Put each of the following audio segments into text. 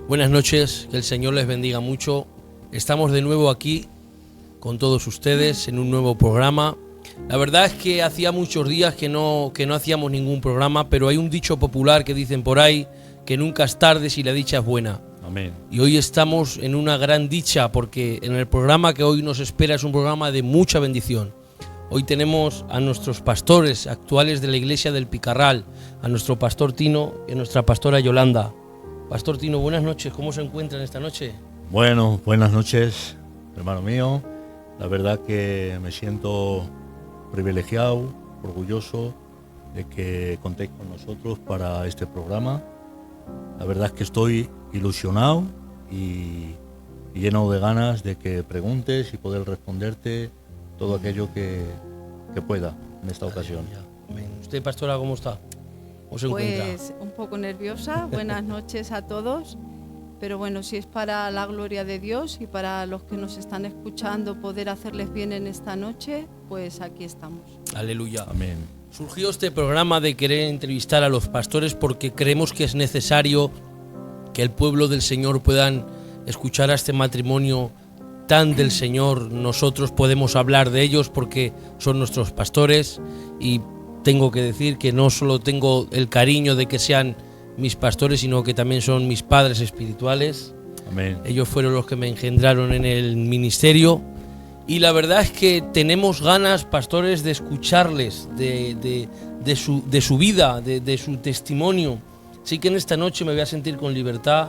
Buenas noches, que el Señor les bendiga mucho. Estamos de nuevo aquí con todos ustedes en un nuevo programa. La verdad es que hacía muchos días que no hacíamos ningún programa, pero hay un dicho popular que dicen por ahí que nunca es tarde si la dicha es buena. Amén. Y hoy estamos en una gran dicha porque en el programa que hoy nos espera es un programa de mucha bendición. Hoy tenemos a nuestros pastores actuales de la iglesia del Picarral, a nuestro pastor Tino y a nuestra pastora Yolanda. Pastor Tino, buenas noches, ¿cómo se encuentran esta noche? Bueno, buenas noches, hermano mío. La verdad que me siento privilegiado, orgulloso de que contéis con nosotros para este programa. La verdad es que estoy ilusionado y lleno de ganas de que preguntes y poder responderte todo aquello que pueda en esta ocasión. Amén. ¿Usted, pastora, cómo está? ¿Cómo se encuentra? Pues un poco nerviosa. Buenas noches a todos. Pero bueno, si es para la gloria de Dios y para los que nos están escuchando poder hacerles bien en esta noche, pues aquí estamos. Aleluya. Amén. Surgió este programa de querer entrevistar a los pastores porque creemos que es necesario que el pueblo del Señor puedan escuchar a este matrimonio tan del Señor. Nosotros podemos hablar de ellos porque son nuestros pastores y tengo que decir que no solo tengo el cariño de que sean mis pastores, sino que también son mis padres espirituales. Amén. Ellos fueron los que me engendraron en el ministerio y la verdad es que tenemos ganas, pastores, de escucharles, de su vida, de su testimonio. Así que en esta noche me voy a sentir con libertad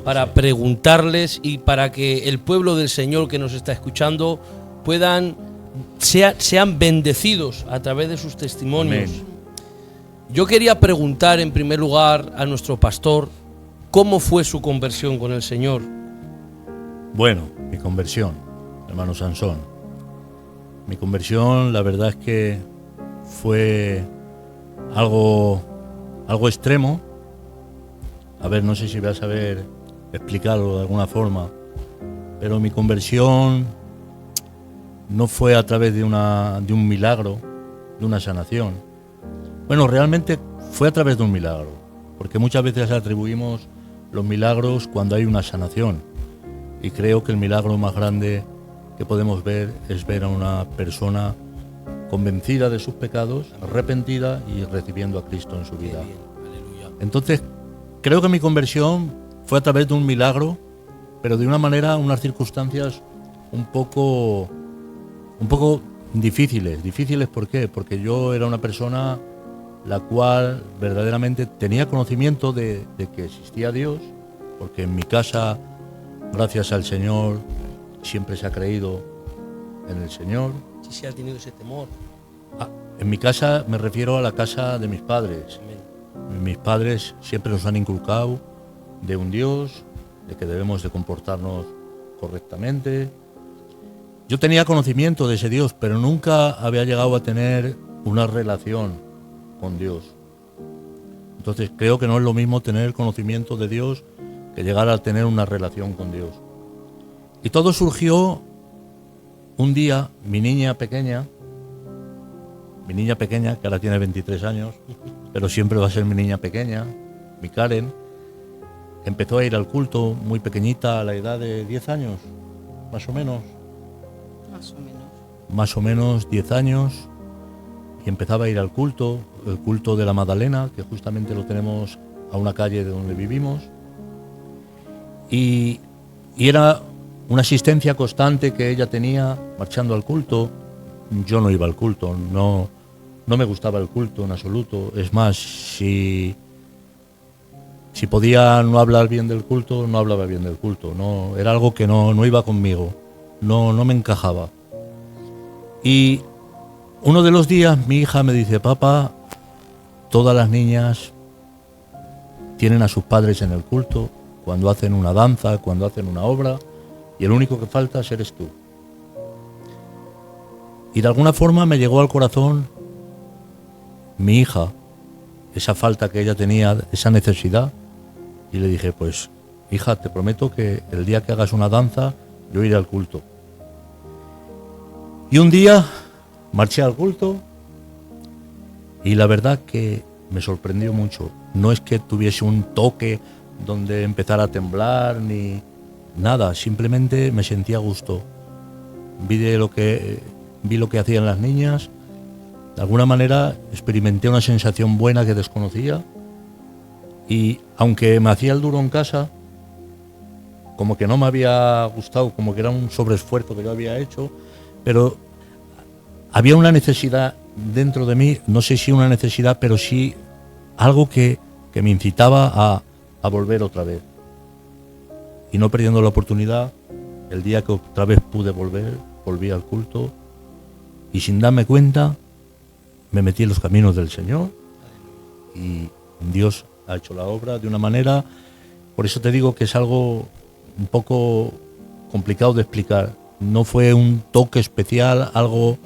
para preguntarles y para que el pueblo del Señor que nos está escuchando sean bendecidos a través de sus testimonios. Amén. Yo quería preguntar en primer lugar a nuestro pastor cómo fue su conversión con el Señor. Bueno, mi conversión, hermano Sansón. Mi conversión, la verdad es que fue algo extremo. A ver, no sé si voy a saber explicarlo de alguna forma, pero mi conversión no fue a través de un milagro, de una sanación. Bueno, realmente fue a través de un milagro, porque muchas veces atribuimos los milagros cuando hay una sanación, y creo que el milagro más grande que podemos ver es ver a una persona convencida de sus pecados, arrepentida y recibiendo a Cristo en su vida. Entonces, creo que mi conversión fue a través de un milagro, pero de una manera, unas circunstancias un poco difíciles. ¿Difíciles por qué? Porque yo era una persona la cual verdaderamente tenía conocimiento de que existía Dios, porque en mi casa, gracias al Señor, siempre se ha creído en el Señor. Si se ha tenido ese temor. En mi casa me refiero a la casa de mis padres. Amén. Mis padres siempre nos han inculcado de un Dios, de que debemos de comportarnos correctamente. Yo tenía conocimiento de ese Dios, pero nunca había llegado a tener una relación con Dios. Entonces creo que no es lo mismo tener conocimiento de Dios que llegar a tener una relación con Dios. Y todo surgió un día, mi niña pequeña, que ahora tiene 23 años, pero siempre va a ser mi niña pequeña, mi Karen, empezó a ir al culto muy pequeñita, a la edad de 10 años, más o menos. Más o menos 10 años, y empezaba a ir al culto, el culto de la Magdalena, que justamente lo tenemos a una calle de donde vivimos, y era una asistencia constante que ella tenía marchando al culto. Yo no iba al culto, no me gustaba el culto en absoluto. Es más, si podía no hablar bien del culto, no hablaba bien del culto. No, era algo que no iba conmigo, no me encajaba. Y uno de los días mi hija me dice: papá, todas las niñas tienen a sus padres en el culto, cuando hacen una danza, cuando hacen una obra, y el único que falta eres tú. Y de alguna forma me llegó al corazón mi hija, esa falta que ella tenía, esa necesidad, y le dije: pues hija, te prometo que el día que hagas una danza yo iré al culto. Y un día marché al culto y la verdad que me sorprendió mucho. No es que tuviese un toque donde empezara a temblar ni nada, simplemente me sentía a gusto. Vi lo que hacían las niñas, de alguna manera experimenté una sensación buena que desconocía, y aunque me hacía el duro en casa, como que no me había gustado, como que era un sobreesfuerzo que yo había hecho, pero había una necesidad dentro de mí, no sé si una necesidad, pero sí algo que me incitaba a volver otra vez. Y no perdiendo la oportunidad, el día que otra vez pude volver, volví al culto, y sin darme cuenta me metí en los caminos del Señor, y Dios ha hecho la obra de una manera. Por eso te digo que es algo un poco complicado de explicar. No fue un toque especial, algo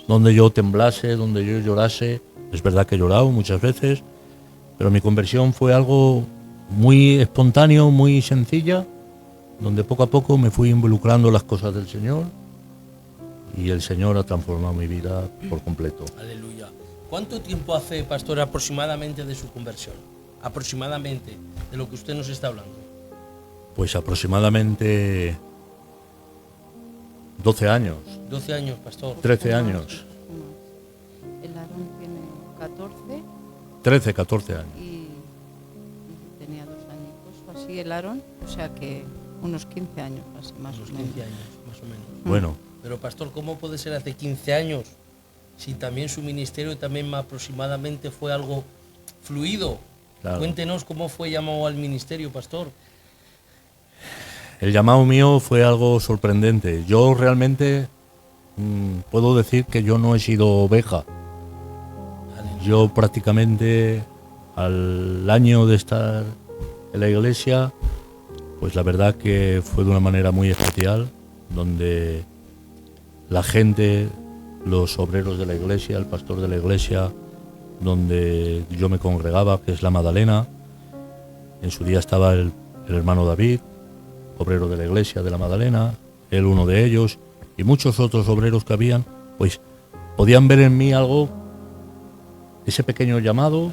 donde yo temblase, donde yo llorase. Es verdad que he llorado muchas veces, pero mi conversión fue algo muy espontáneo, muy sencilla, donde poco a poco me fui involucrando en las cosas del Señor, y el Señor ha transformado mi vida por completo. Aleluya. ¿Cuánto tiempo hace, pastor, aproximadamente de su conversión? Aproximadamente, de lo que usted nos está hablando. Pues aproximadamente 12 años. 12 años, pastor. 13 años. El Aarón tiene 14. 13, 14 años. Y tenía 2 añitos o así el Aarón, o sea que unos 15 años así, más Unos o menos. 15 años, más o menos. Bueno, Pero, pastor, ¿cómo puede ser hace 15 años si también su ministerio también aproximadamente fue algo fluido? claro. Cuéntenos cómo fue llamado al ministerio, pastor. El llamado mío fue algo sorprendente. Yo realmente puedo decir que yo no he sido oveja. Yo prácticamente al año de estar en la iglesia, pues la verdad que fue de una manera muy especial, donde la gente, los obreros de la iglesia, el pastor de la iglesia, donde yo me congregaba, que es la Madalena, en su día estaba el hermano David, obrero de la iglesia de la Madalena, él uno de ellos, y muchos otros obreros que habían, pues podían ver en mí algo, ese pequeño llamado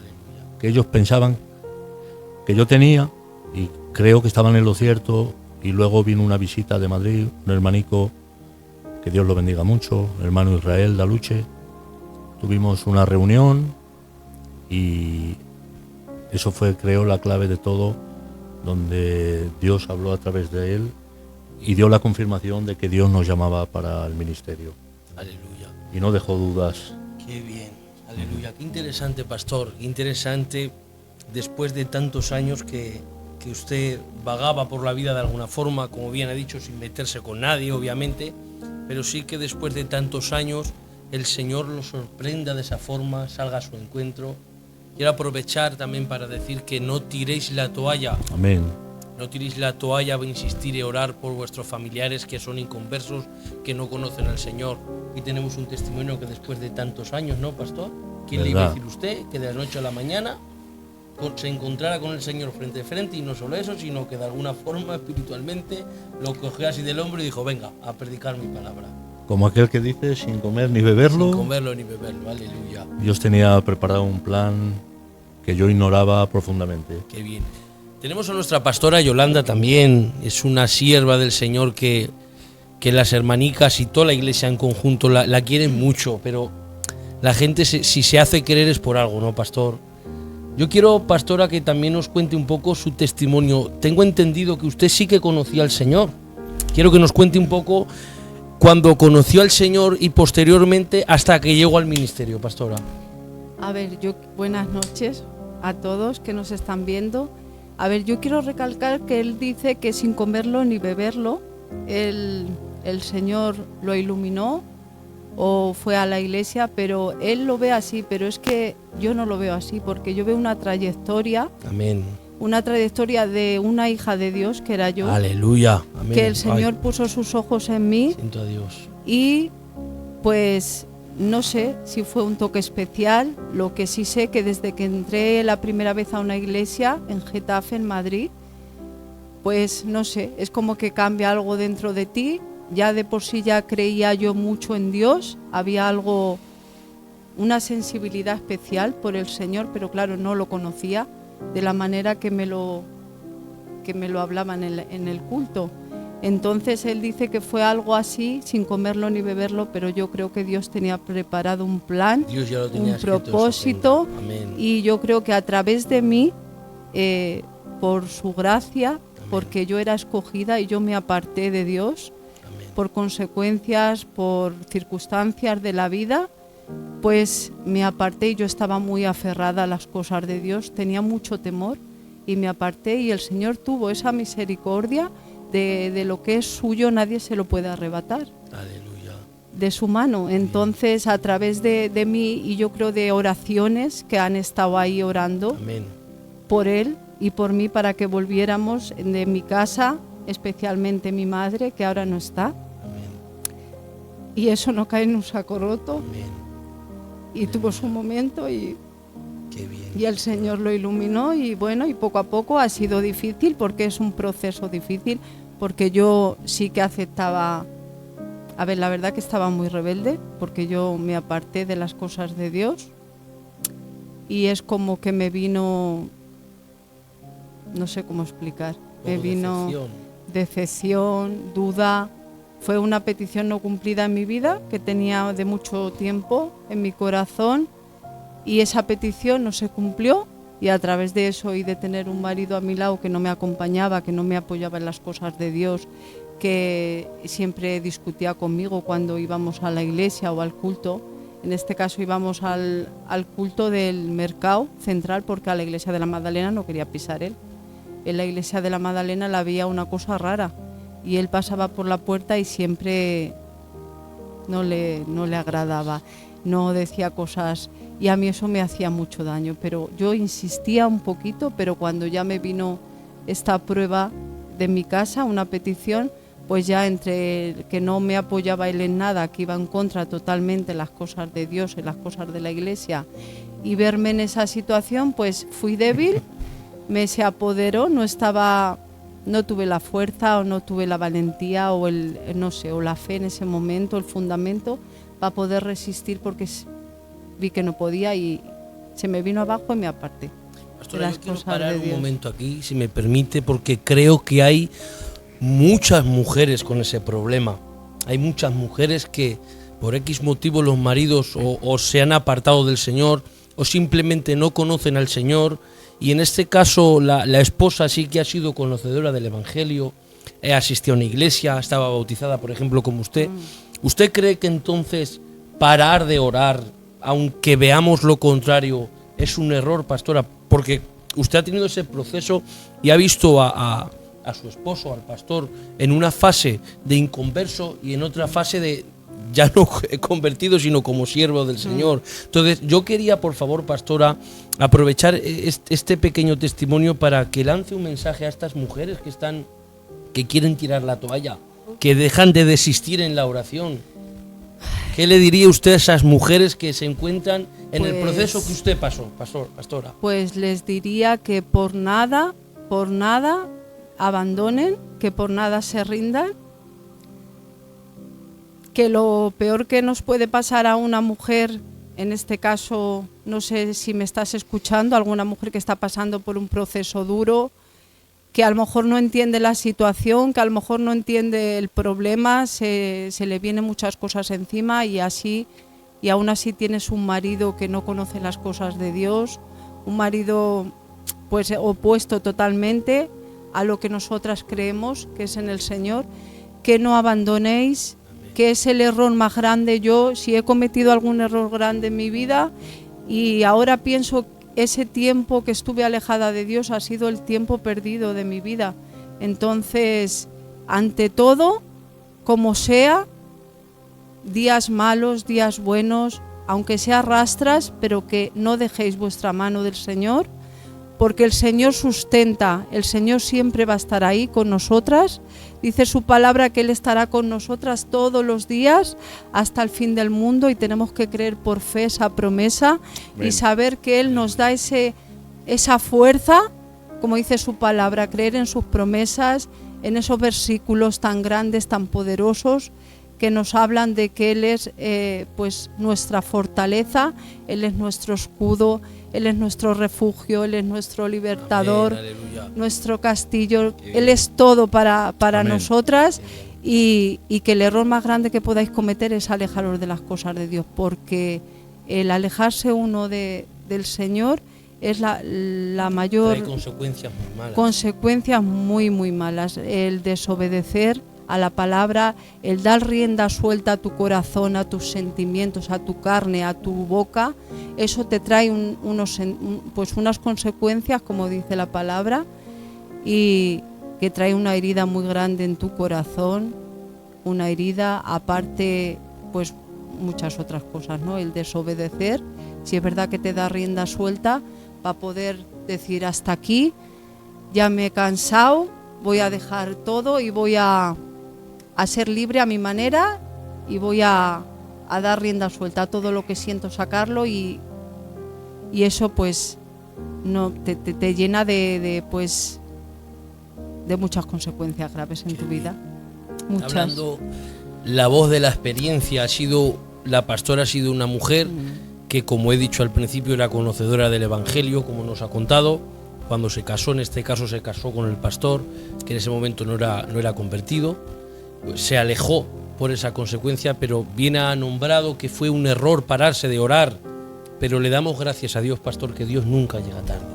que ellos pensaban que yo tenía, y creo que estaban en lo cierto. Y luego vino una visita de Madrid, un hermanico, que Dios lo bendiga mucho, el hermano Israel Daluche. Tuvimos una reunión y eso fue, creo, la clave de todo, donde Dios habló a través de él y dio la confirmación de que Dios nos llamaba para el ministerio. Aleluya. Y no dejó dudas. Qué bien, aleluya. Qué interesante, pastor, qué interesante, después de tantos años que usted vagaba por la vida de alguna forma, como bien ha dicho, sin meterse con nadie, obviamente, pero sí que después de tantos años el Señor lo sorprenda de esa forma, salga a su encuentro. Quiero aprovechar también para decir que no tiréis la toalla. Amén. No tiréis la toalla, voy a insistir y orar por vuestros familiares que son inconversos, que no conocen al Señor. Y tenemos un testimonio que después de tantos años, ¿no, pastor? ¿Quién le iba a decir usted que de la noche a la mañana se encontrara con el Señor frente a frente? Y no solo eso, sino que de alguna forma espiritualmente lo cogió así del hombro y dijo, venga, a predicar mi palabra. Como aquel que dice, sin comer ni beberlo. Sin comerlo ni beberlo, aleluya. Dios tenía preparado un plan que yo ignoraba profundamente. Qué bien. Tenemos a nuestra pastora Yolanda también, es una sierva del Señor que las hermanicas y toda la iglesia en conjunto la quieren mucho, pero la gente si se hace querer es por algo, ¿no, pastor? Yo quiero, pastora, que también nos cuente un poco su testimonio. Tengo entendido que usted sí que conocía al Señor. Quiero que nos cuente un poco cuando conoció al Señor y posteriormente hasta que llegó al ministerio, pastora. A ver, buenas noches a todos que nos están viendo. A ver, yo quiero recalcar que él dice que sin comerlo ni beberlo, el Señor lo iluminó o fue a la iglesia, pero él lo ve así, pero es que yo no lo veo así, porque yo veo una trayectoria. Amén. Una trayectoria de una hija de Dios, que era yo. Aleluya. Amén. Que el Señor puso sus ojos en mí. Siento a Dios. Y pues no sé si fue un toque especial. Lo que sí sé que desde que entré la primera vez a una iglesia en Getafe, en Madrid, pues no sé, es como que cambia algo dentro de ti. Ya de por sí ya creía yo mucho en Dios, había algo, una sensibilidad especial por el Señor, pero claro, no lo conocía de la manera que me lo que me lo hablaban en el culto. Entonces él dice que fue algo así, sin comerlo ni beberlo, pero yo creo que Dios tenía preparado un plan, Dios ya lo tenía un propósito, y yo creo que a través de mí, por su gracia, amén, porque yo era escogida y yo me aparté de Dios, amén, por consecuencias, por circunstancias de la vida, pues me aparté y yo estaba muy aferrada a las cosas de Dios, tenía mucho temor y me aparté, y el Señor tuvo esa misericordia de lo que es suyo, nadie se lo puede arrebatar. Aleluya. De su mano. Entonces, a través de mí, y yo creo de oraciones que han estado ahí orando, amén, por él y por mí, para que volviéramos de mi casa, especialmente mi madre, que ahora no está. Amén. Y eso no cae en un saco roto. Amén. Y amén, tuvo su momento y... Qué bien. Y el Señor lo iluminó, y bueno, y poco a poco ha sido difícil, porque es un proceso difícil, porque yo sí que aceptaba, a ver, la verdad que estaba muy rebelde, porque yo me aparté de las cosas de Dios, y es como que me vino, no sé cómo explicar, me vino decepción, duda. Fue una petición no cumplida en mi vida, que tenía de mucho tiempo en mi corazón, y esa petición no se cumplió, y a través de eso y de tener un marido a mi lado que no me acompañaba, que no me apoyaba en las cosas de Dios, que siempre discutía conmigo cuando íbamos a la iglesia o al culto. En este caso íbamos al culto del mercado central, porque a la iglesia de la Magdalena no quería pisar él. En la iglesia de la Magdalena le había una cosa rara, y él pasaba por la puerta y siempre no le agradaba, no decía cosas, y a mí eso me hacía mucho daño, pero yo insistía un poquito. Pero cuando ya me vino esta prueba de mi casa, una petición, pues ya entre que no me apoyaba él en nada, que iba en contra totalmente las cosas de Dios y las cosas de la iglesia, y verme en esa situación, pues fui débil, me se apoderó, no tuve la fuerza, o no tuve la valentía, o o la fe en ese momento, el fundamento para poder resistir, porque vi que no podía y se me vino abajo y me aparté. Pastora, yo quiero parar un momento aquí, si me permite, porque creo que hay muchas mujeres con ese problema. Hay muchas mujeres que por X motivo los maridos o se han apartado del Señor, o simplemente no conocen al Señor, y en este caso la esposa sí que ha sido conocedora del Evangelio, asistió a una iglesia, estaba bautizada, por ejemplo, como usted. ¿Usted cree que entonces parar de orar, aunque veamos lo contrario, es un error, pastora? Porque usted ha tenido ese proceso y ha visto a su esposo, al pastor, en una fase de inconverso y en otra fase de ya no convertido, sino como siervo del Señor. Entonces, yo quería, por favor, pastora, aprovechar este pequeño testimonio para que lance un mensaje a estas mujeres que quieren tirar la toalla, que dejan de desistir en la oración. ¿Qué le diría usted a esas mujeres que se encuentran en el proceso que usted pasó, pastora? Pues les diría que por nada abandonen, que por nada se rindan, que lo peor que nos puede pasar a una mujer, en este caso, no sé si me estás escuchando, alguna mujer que está pasando por un proceso duro, que a lo mejor no entiende la situación, que a lo mejor no entiende el problema, se le vienen muchas cosas encima, y aún así tienes un marido que no conoce las cosas de Dios, un marido pues opuesto totalmente a lo que nosotras creemos que es en el Señor, que no abandonéis, que es el error más grande. Yo, si he cometido algún error grande en mi vida, y ahora pienso ese tiempo que estuve alejada de Dios ha sido el tiempo perdido de mi vida. Entonces, ante todo, como sea, días malos, días buenos, aunque sea rastras, pero que no dejéis vuestra mano del Señor, porque el Señor sustenta, el Señor siempre va a estar ahí con nosotras. Dice su palabra que Él estará con nosotras todos los días hasta el fin del mundo, y tenemos que creer por fe esa promesa. Bien. Y saber que Él nos da esa fuerza, como dice su palabra, creer en sus promesas, en esos versículos tan grandes, tan poderosos, que nos hablan de que Él es pues nuestra fortaleza, Él es nuestro escudo, Él es nuestro refugio, Él es nuestro libertador, Amén, aleluya. nuestro castillo, Él es todo para Amén. nosotras, y que el error más grande que podáis cometer es alejaros de las cosas de Dios, porque el alejarse uno del Señor es la mayor Trae consecuencias muy malas. consecuencias muy muy malas. El desobedecer a la palabra, el dar rienda suelta a tu corazón, a tus sentimientos, a tu carne, a tu boca, eso te trae unas consecuencias, como dice la palabra, y que trae una herida muy grande en tu corazón, una herida, aparte pues muchas otras cosas, ¿no? El desobedecer, si es verdad que te da rienda suelta para poder decir hasta aquí, ya me he cansado, voy a dejar todo y voy a ser libre a mi manera, y voy a dar rienda suelta a todo lo que siento, sacarlo, y eso pues no te llena de muchas consecuencias graves en tu vida. Muchas. Hablando, la voz de la experiencia la pastora ha sido una mujer que, como he dicho al principio, era conocedora del Evangelio, como nos ha contado. Cuando se casó, en este caso se casó con el pastor, que en ese momento no era convertido, pues se alejó por esa consecuencia, pero bien ha nombrado que fue un error pararse de orar, pero le damos gracias a Dios, pastor, que Dios nunca llega tarde.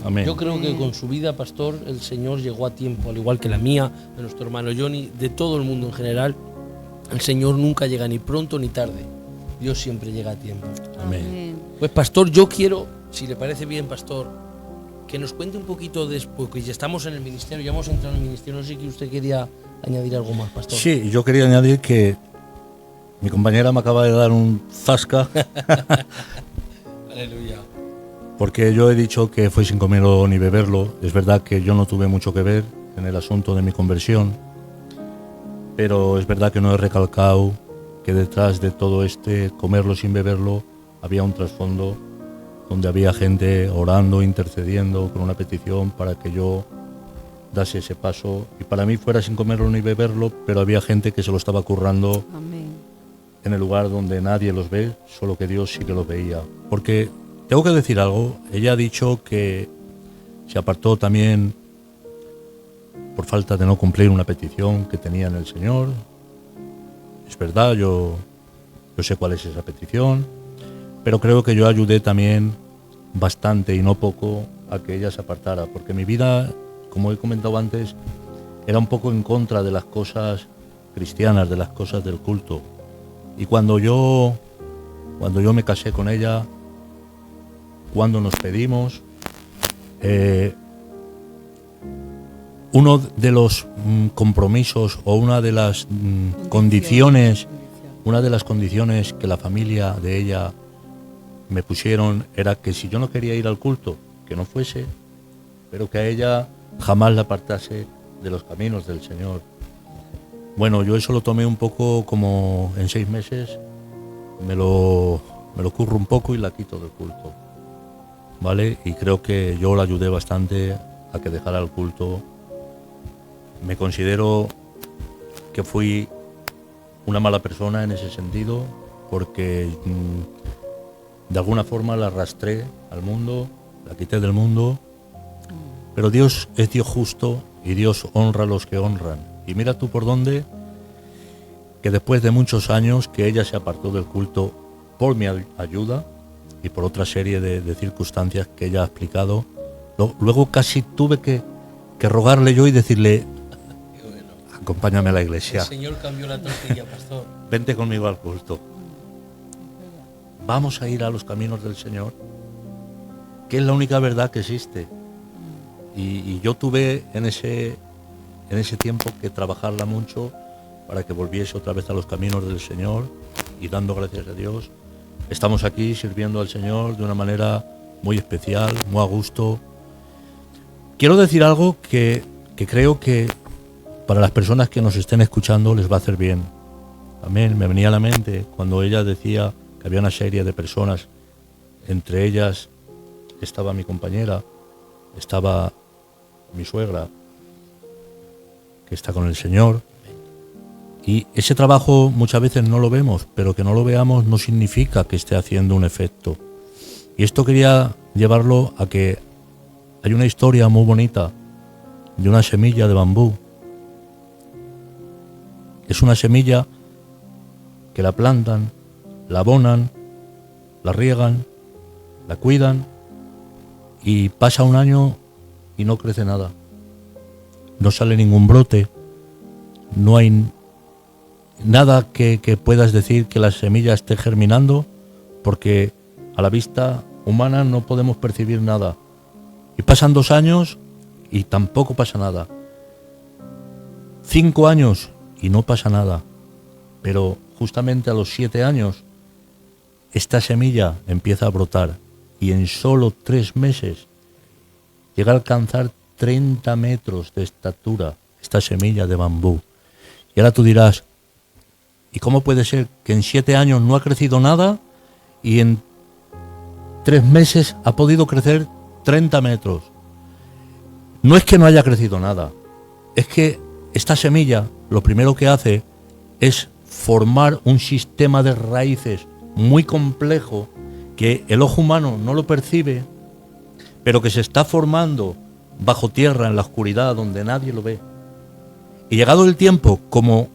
Amén. Yo creo que con su vida, pastor, el Señor llegó a tiempo, al igual que la mía, de nuestro hermano Johnny, de todo el mundo en general. El Señor nunca llega ni pronto ni tarde. Dios siempre llega a tiempo. Amén. Pues, pastor, yo quiero, si le parece bien, pastor, que nos cuente un poquito después, que ya estamos en el ministerio, ya hemos entrado en el ministerio. No sé si usted quería añadir algo más, pastor. Sí, yo quería añadir que mi compañera me acaba de dar un zasca Aleluya. porque yo he dicho que fue sin comerlo ni beberlo. Es verdad que yo no tuve mucho que ver en el asunto de mi conversión, pero es verdad que no he recalcado que detrás de todo este comerlo sin beberlo había un trasfondo donde había gente orando, intercediendo con una petición para que yo dase ese paso, y para mí fuera sin comerlo ni beberlo, pero había gente que se lo estaba currando Amén. en el lugar donde nadie los ve, solo que Dios sí que los veía. Porque tengo que decir algo, ella ha dicho que se apartó también por falta de no cumplir una petición que tenía en el Señor. Es verdad, yo sé cuál es esa petición, pero creo que yo ayudé también bastante y no poco a que ella se apartara, porque mi vida, como he comentado antes, era un poco en contra de las cosas cristianas, de las cosas del culto. Y cuando yo me casé con ella, cuando nos pedimos, uno de los compromisos o una de las condiciones que la familia de ella me pusieron era que si yo no quería ir al culto, que no fuese, pero que a ella jamás la apartase de los caminos del Señor. Bueno, yo eso lo tomé un poco como en 6 meses, me lo curro un poco y la quito del culto, ¿vale? Y creo que yo la ayudé bastante a que dejara el culto. Me considero que fui una mala persona en ese sentido, porque de alguna forma la arrastré al mundo, la quité del mundo, pero Dios es Dios justo y Dios honra a los que honran. Y mira tú por dónde, que después de muchos años que ella se apartó del culto por mi ayuda y por otra serie de circunstancias que ella ha explicado, luego casi tuve que rogarle yo y decirle: acompáñame a la iglesia. El Señor cambió la tortilla, pastor. Vente conmigo al culto. Vamos a ir a los caminos del Señor, que es la única verdad que existe. Y yo tuve en ese tiempo que trabajarla mucho para que volviese otra vez a los caminos del Señor, y dando gracias a Dios, estamos aquí sirviendo al Señor de una manera muy especial, muy a gusto. Quiero decir algo que creo que para las personas que nos estén escuchando les va a hacer bien. Amén. Me venía a la mente cuando ella decía que había una serie de personas, entre ellas estaba mi compañera, estaba mi suegra, que está con el Señor, Y ese trabajo muchas veces no lo vemos, pero que no lo veamos no significa que esté haciendo un efecto. Y esto quería llevarlo a que hay una historia muy bonita de una semilla de bambú. Es una semilla que la plantan, la abonan, la riegan, la cuidan y pasa un año y no crece nada. No sale ningún brote, no hay nada que puedas decir que la semilla esté germinando, porque a la vista humana no podemos percibir nada. Y pasan 2 años y tampoco pasa nada. 5 años y no pasa nada. Pero justamente a los 7 años esta semilla empieza a brotar y en solo 3 meses llega a alcanzar 30 metros de estatura esta semilla de bambú. Y ahora tú dirás, ¿y cómo puede ser que en 7 años no ha crecido nada y en 3 meses ha podido crecer 30 metros? No es que no haya crecido nada, es que esta semilla lo primero que hace es formar un sistema de raíces muy complejo que el ojo humano no lo percibe, pero que se está formando bajo tierra en la oscuridad donde nadie lo ve. Y llegado el tiempo, como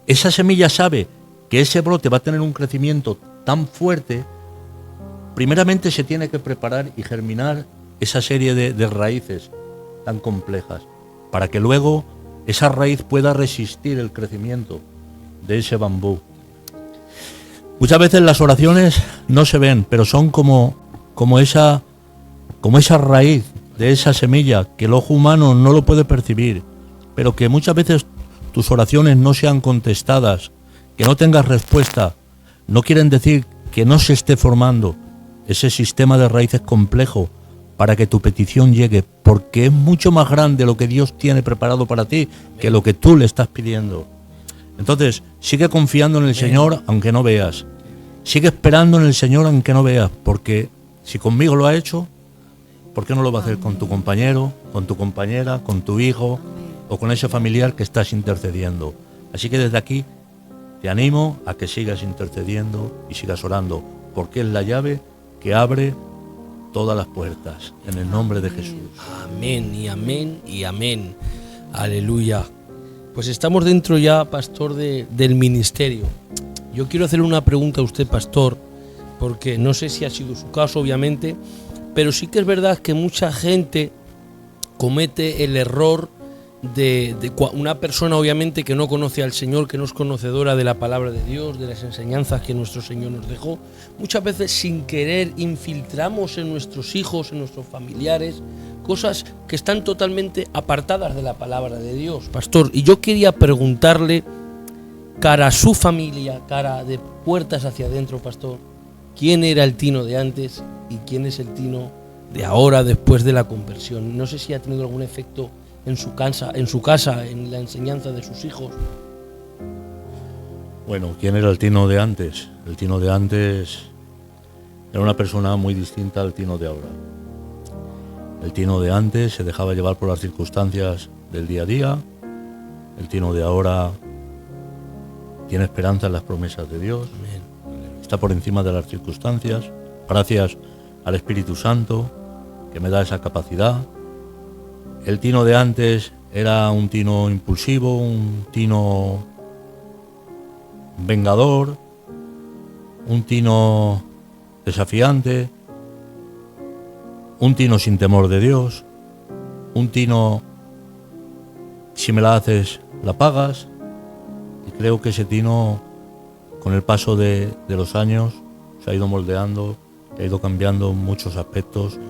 esa semilla sabe que ese brote va a tener un crecimiento tan fuerte, primeramente se tiene que preparar y germinar esa serie de raíces tan complejas, para que luego esa raíz pueda resistir el crecimiento de ese bambú. Muchas veces las oraciones no se ven, pero son como esa raíz de esa semilla que el ojo humano no lo puede percibir, pero que muchas veces tus oraciones no sean contestadas, que no tengas respuesta, no quieren decir que no se esté formando ese sistema de raíces complejo para que tu petición llegue, porque es mucho más grande lo que Dios tiene preparado para ti que lo que tú le estás pidiendo. Entonces, sigue confiando en el Señor aunque no veas. Sigue esperando en el Señor aunque no veas, porque si conmigo lo ha hecho, ¿por qué no lo va a hacer con tu compañero, con tu compañera, con tu hijo o con ese familiar que estás intercediendo? Así que desde aquí te animo a que sigas intercediendo y sigas orando, porque es la llave que abre todas las puertas, en el nombre de Jesús. Amén y amén y amén. Aleluya. Pues estamos dentro ya, pastor, del ministerio. Yo quiero hacerle una pregunta a usted, pastor, porque no sé si ha sido su caso, obviamente, pero sí que es verdad que mucha gente comete el error de una persona, obviamente, que no conoce al Señor, que no es conocedora de la palabra de Dios, de las enseñanzas que nuestro Señor nos dejó. Muchas veces, sin querer, infiltramos en nuestros hijos, en nuestros familiares, cosas que están totalmente apartadas de la palabra de Dios, pastor. Y yo quería preguntarle, cara a su familia, cara de puertas hacia adentro, pastor, ¿quién era el Tino de antes y quién es el Tino de ahora, después de la conversión? No sé si ha tenido algún efecto en su casa, en la enseñanza de sus hijos. Bueno, ¿quién era el Tino de antes? El Tino de antes era una persona muy distinta al Tino de ahora. El Tino de antes se dejaba llevar por las circunstancias del día a día. El Tino de ahora tiene esperanza en las promesas de Dios. Amén. Está por encima de las circunstancias, gracias al Espíritu Santo que me da esa capacidad. El Tino de antes era un Tino impulsivo, un Tino vengador, un Tino desafiante, un Tino sin temor de Dios, un Tino, si me la haces, la pagas. Y creo que ese Tino, con el paso de los años, se ha ido moldeando, ha ido cambiando muchos aspectos,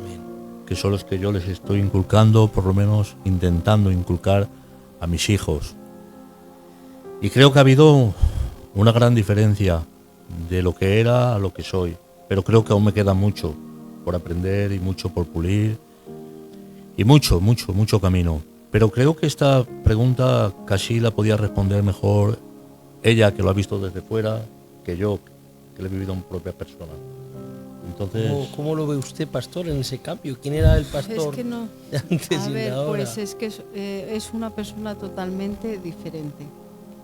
que son los que yo les estoy inculcando, por lo menos intentando inculcar a mis hijos. Y creo que ha habido una gran diferencia de lo que era a lo que soy, pero creo que aún me queda mucho por aprender y mucho por pulir y mucho camino. Pero creo que esta pregunta casi la podía responder mejor ella, que lo ha visto desde fuera, que yo, que lo he vivido en propia persona. Entonces, ¿Cómo lo ve usted, pastor, en ese cambio? ¿Quién era el pastor Es que no. de antes A y ver, de ahora? pues es que es una persona totalmente diferente.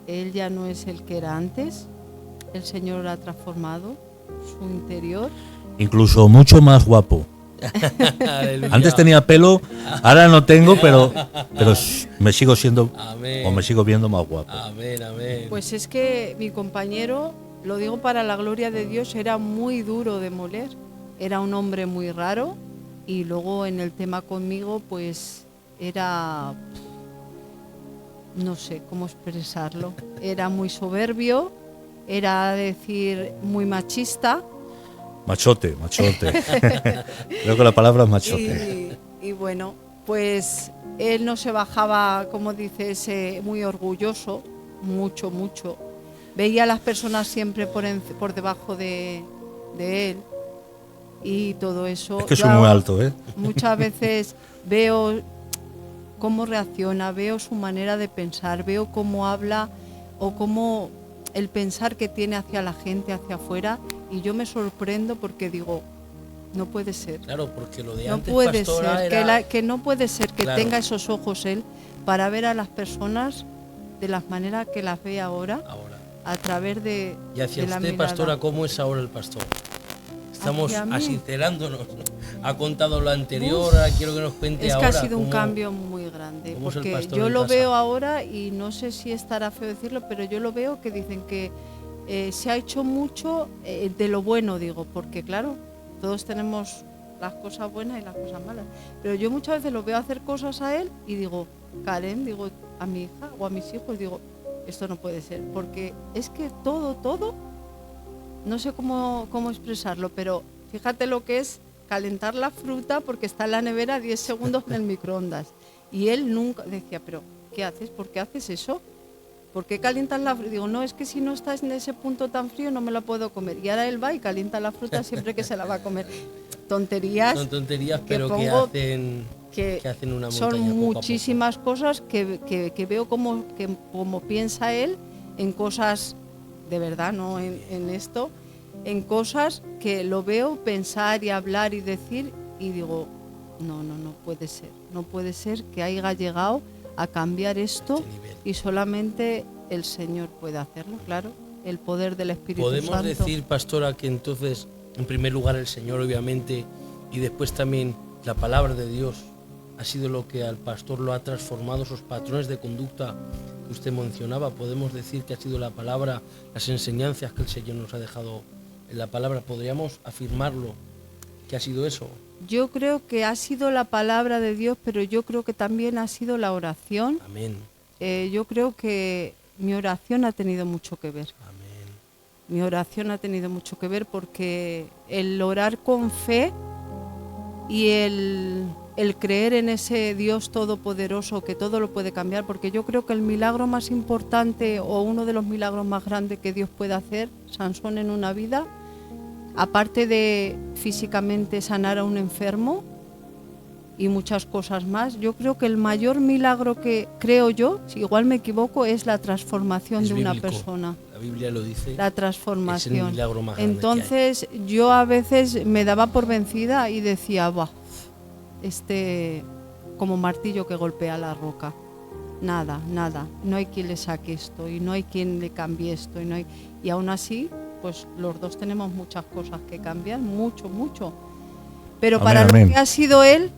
él ya no es el que era antes. El Señor ha transformado su interior. Incluso mucho más guapo. Aleluya. Antes tenía pelo, ahora no tengo, pero me sigo siendo Amén. o me sigo viendo más guapo. Amén, amén. Pues es que mi compañero, lo digo para la gloria de Dios, era muy duro de moler. Era un hombre muy raro y luego en el tema conmigo pues era, no sé cómo expresarlo, era muy soberbio, era decir muy machista. Machote. Creo que la palabra es machote. Y bueno, pues él no se bajaba, como dices, muy orgulloso, mucho. Veía a las personas siempre por debajo de él y todo eso. Es que soy muy alto, ¿eh? Muchas veces veo cómo reacciona, veo su manera de pensar, veo cómo habla o cómo el pensar que tiene hacia la gente, hacia afuera, y yo me sorprendo porque digo, no puede ser. Claro, porque lo de No antes, puede pastora, ser, era... que no puede ser que Claro. tenga esos ojos él para ver a las personas de las maneras que las ve ahora, Ahora. a través de, Y hacia de la usted, mirada. pastora, ¿cómo es ahora el pastor? Estamos Hacia mí. asincerándonos, ¿no? Ha contado lo anterior, Uf, ahora quiero que nos cuente Es que ahora. ha sido un cómo- cambio muy grande, cómo es el porque pastor yo en lo casa. veo ahora y no sé si estará feo decirlo, pero yo lo veo que dicen que se ha hecho mucho de lo bueno, digo, porque claro, todos tenemos las cosas buenas y las cosas malas, pero yo muchas veces lo veo hacer cosas a él y digo, Karen, digo, a mi hija o a mis hijos, digo, esto no puede ser, porque es que todo, no sé cómo expresarlo, pero fíjate lo que es calentar la fruta porque está en la nevera 10 segundos en el microondas. Y él nunca decía, pero ¿qué haces? ¿Por qué haces eso? ¿Por qué calientas la fruta? Digo, no, es que si no estás en ese punto tan frío no me la puedo comer. Y ahora él va y calienta la fruta siempre que se la va a comer. Tonterías. Son tonterías, que pero pongo que hacen una montaña son poco a poco. muchísimas cosas que veo como piensa él en cosas de verdad, no en esto, en cosas que lo veo pensar y hablar y decir y digo, no puede ser que haya llegado a cambiar esto Este nivel. y solamente el Señor puede hacerlo, claro, el poder del Espíritu Podemos Santo. decir, pastora, que entonces, en primer lugar, el Señor, obviamente, y después también la palabra de Dios ha sido lo que al pastor lo ha transformado, esos patrones de conducta que usted mencionaba. Podemos decir que ha sido la palabra, las enseñanzas que el Señor nos ha dejado en la palabra. ¿Podríamos afirmarlo que ha sido eso? Yo creo que ha sido la palabra de Dios, pero yo creo que también ha sido la oración. Amén. Yo creo que mi oración ha tenido mucho que ver. Amén. Mi oración ha tenido mucho que ver porque el orar con fe y el creer en ese Dios todopoderoso que todo lo puede cambiar, porque yo creo que el milagro más importante o uno de los milagros más grandes que Dios puede hacer, Sansón, en una vida, aparte de físicamente sanar a un enfermo y muchas cosas más, yo creo que el mayor milagro que creo yo, si igual me equivoco, es la transformación Es de una bíblico. persona. La Biblia lo dice. La Es transformación. el milagro más grande Entonces yo a veces me daba por vencida y decía, bah, como martillo que golpea la roca. Nada, no hay quien le saque esto y no hay quien le cambie esto y aún así, pues los dos tenemos muchas cosas que cambiar, mucho. Pero Amén, para amén. lo que ha sido él,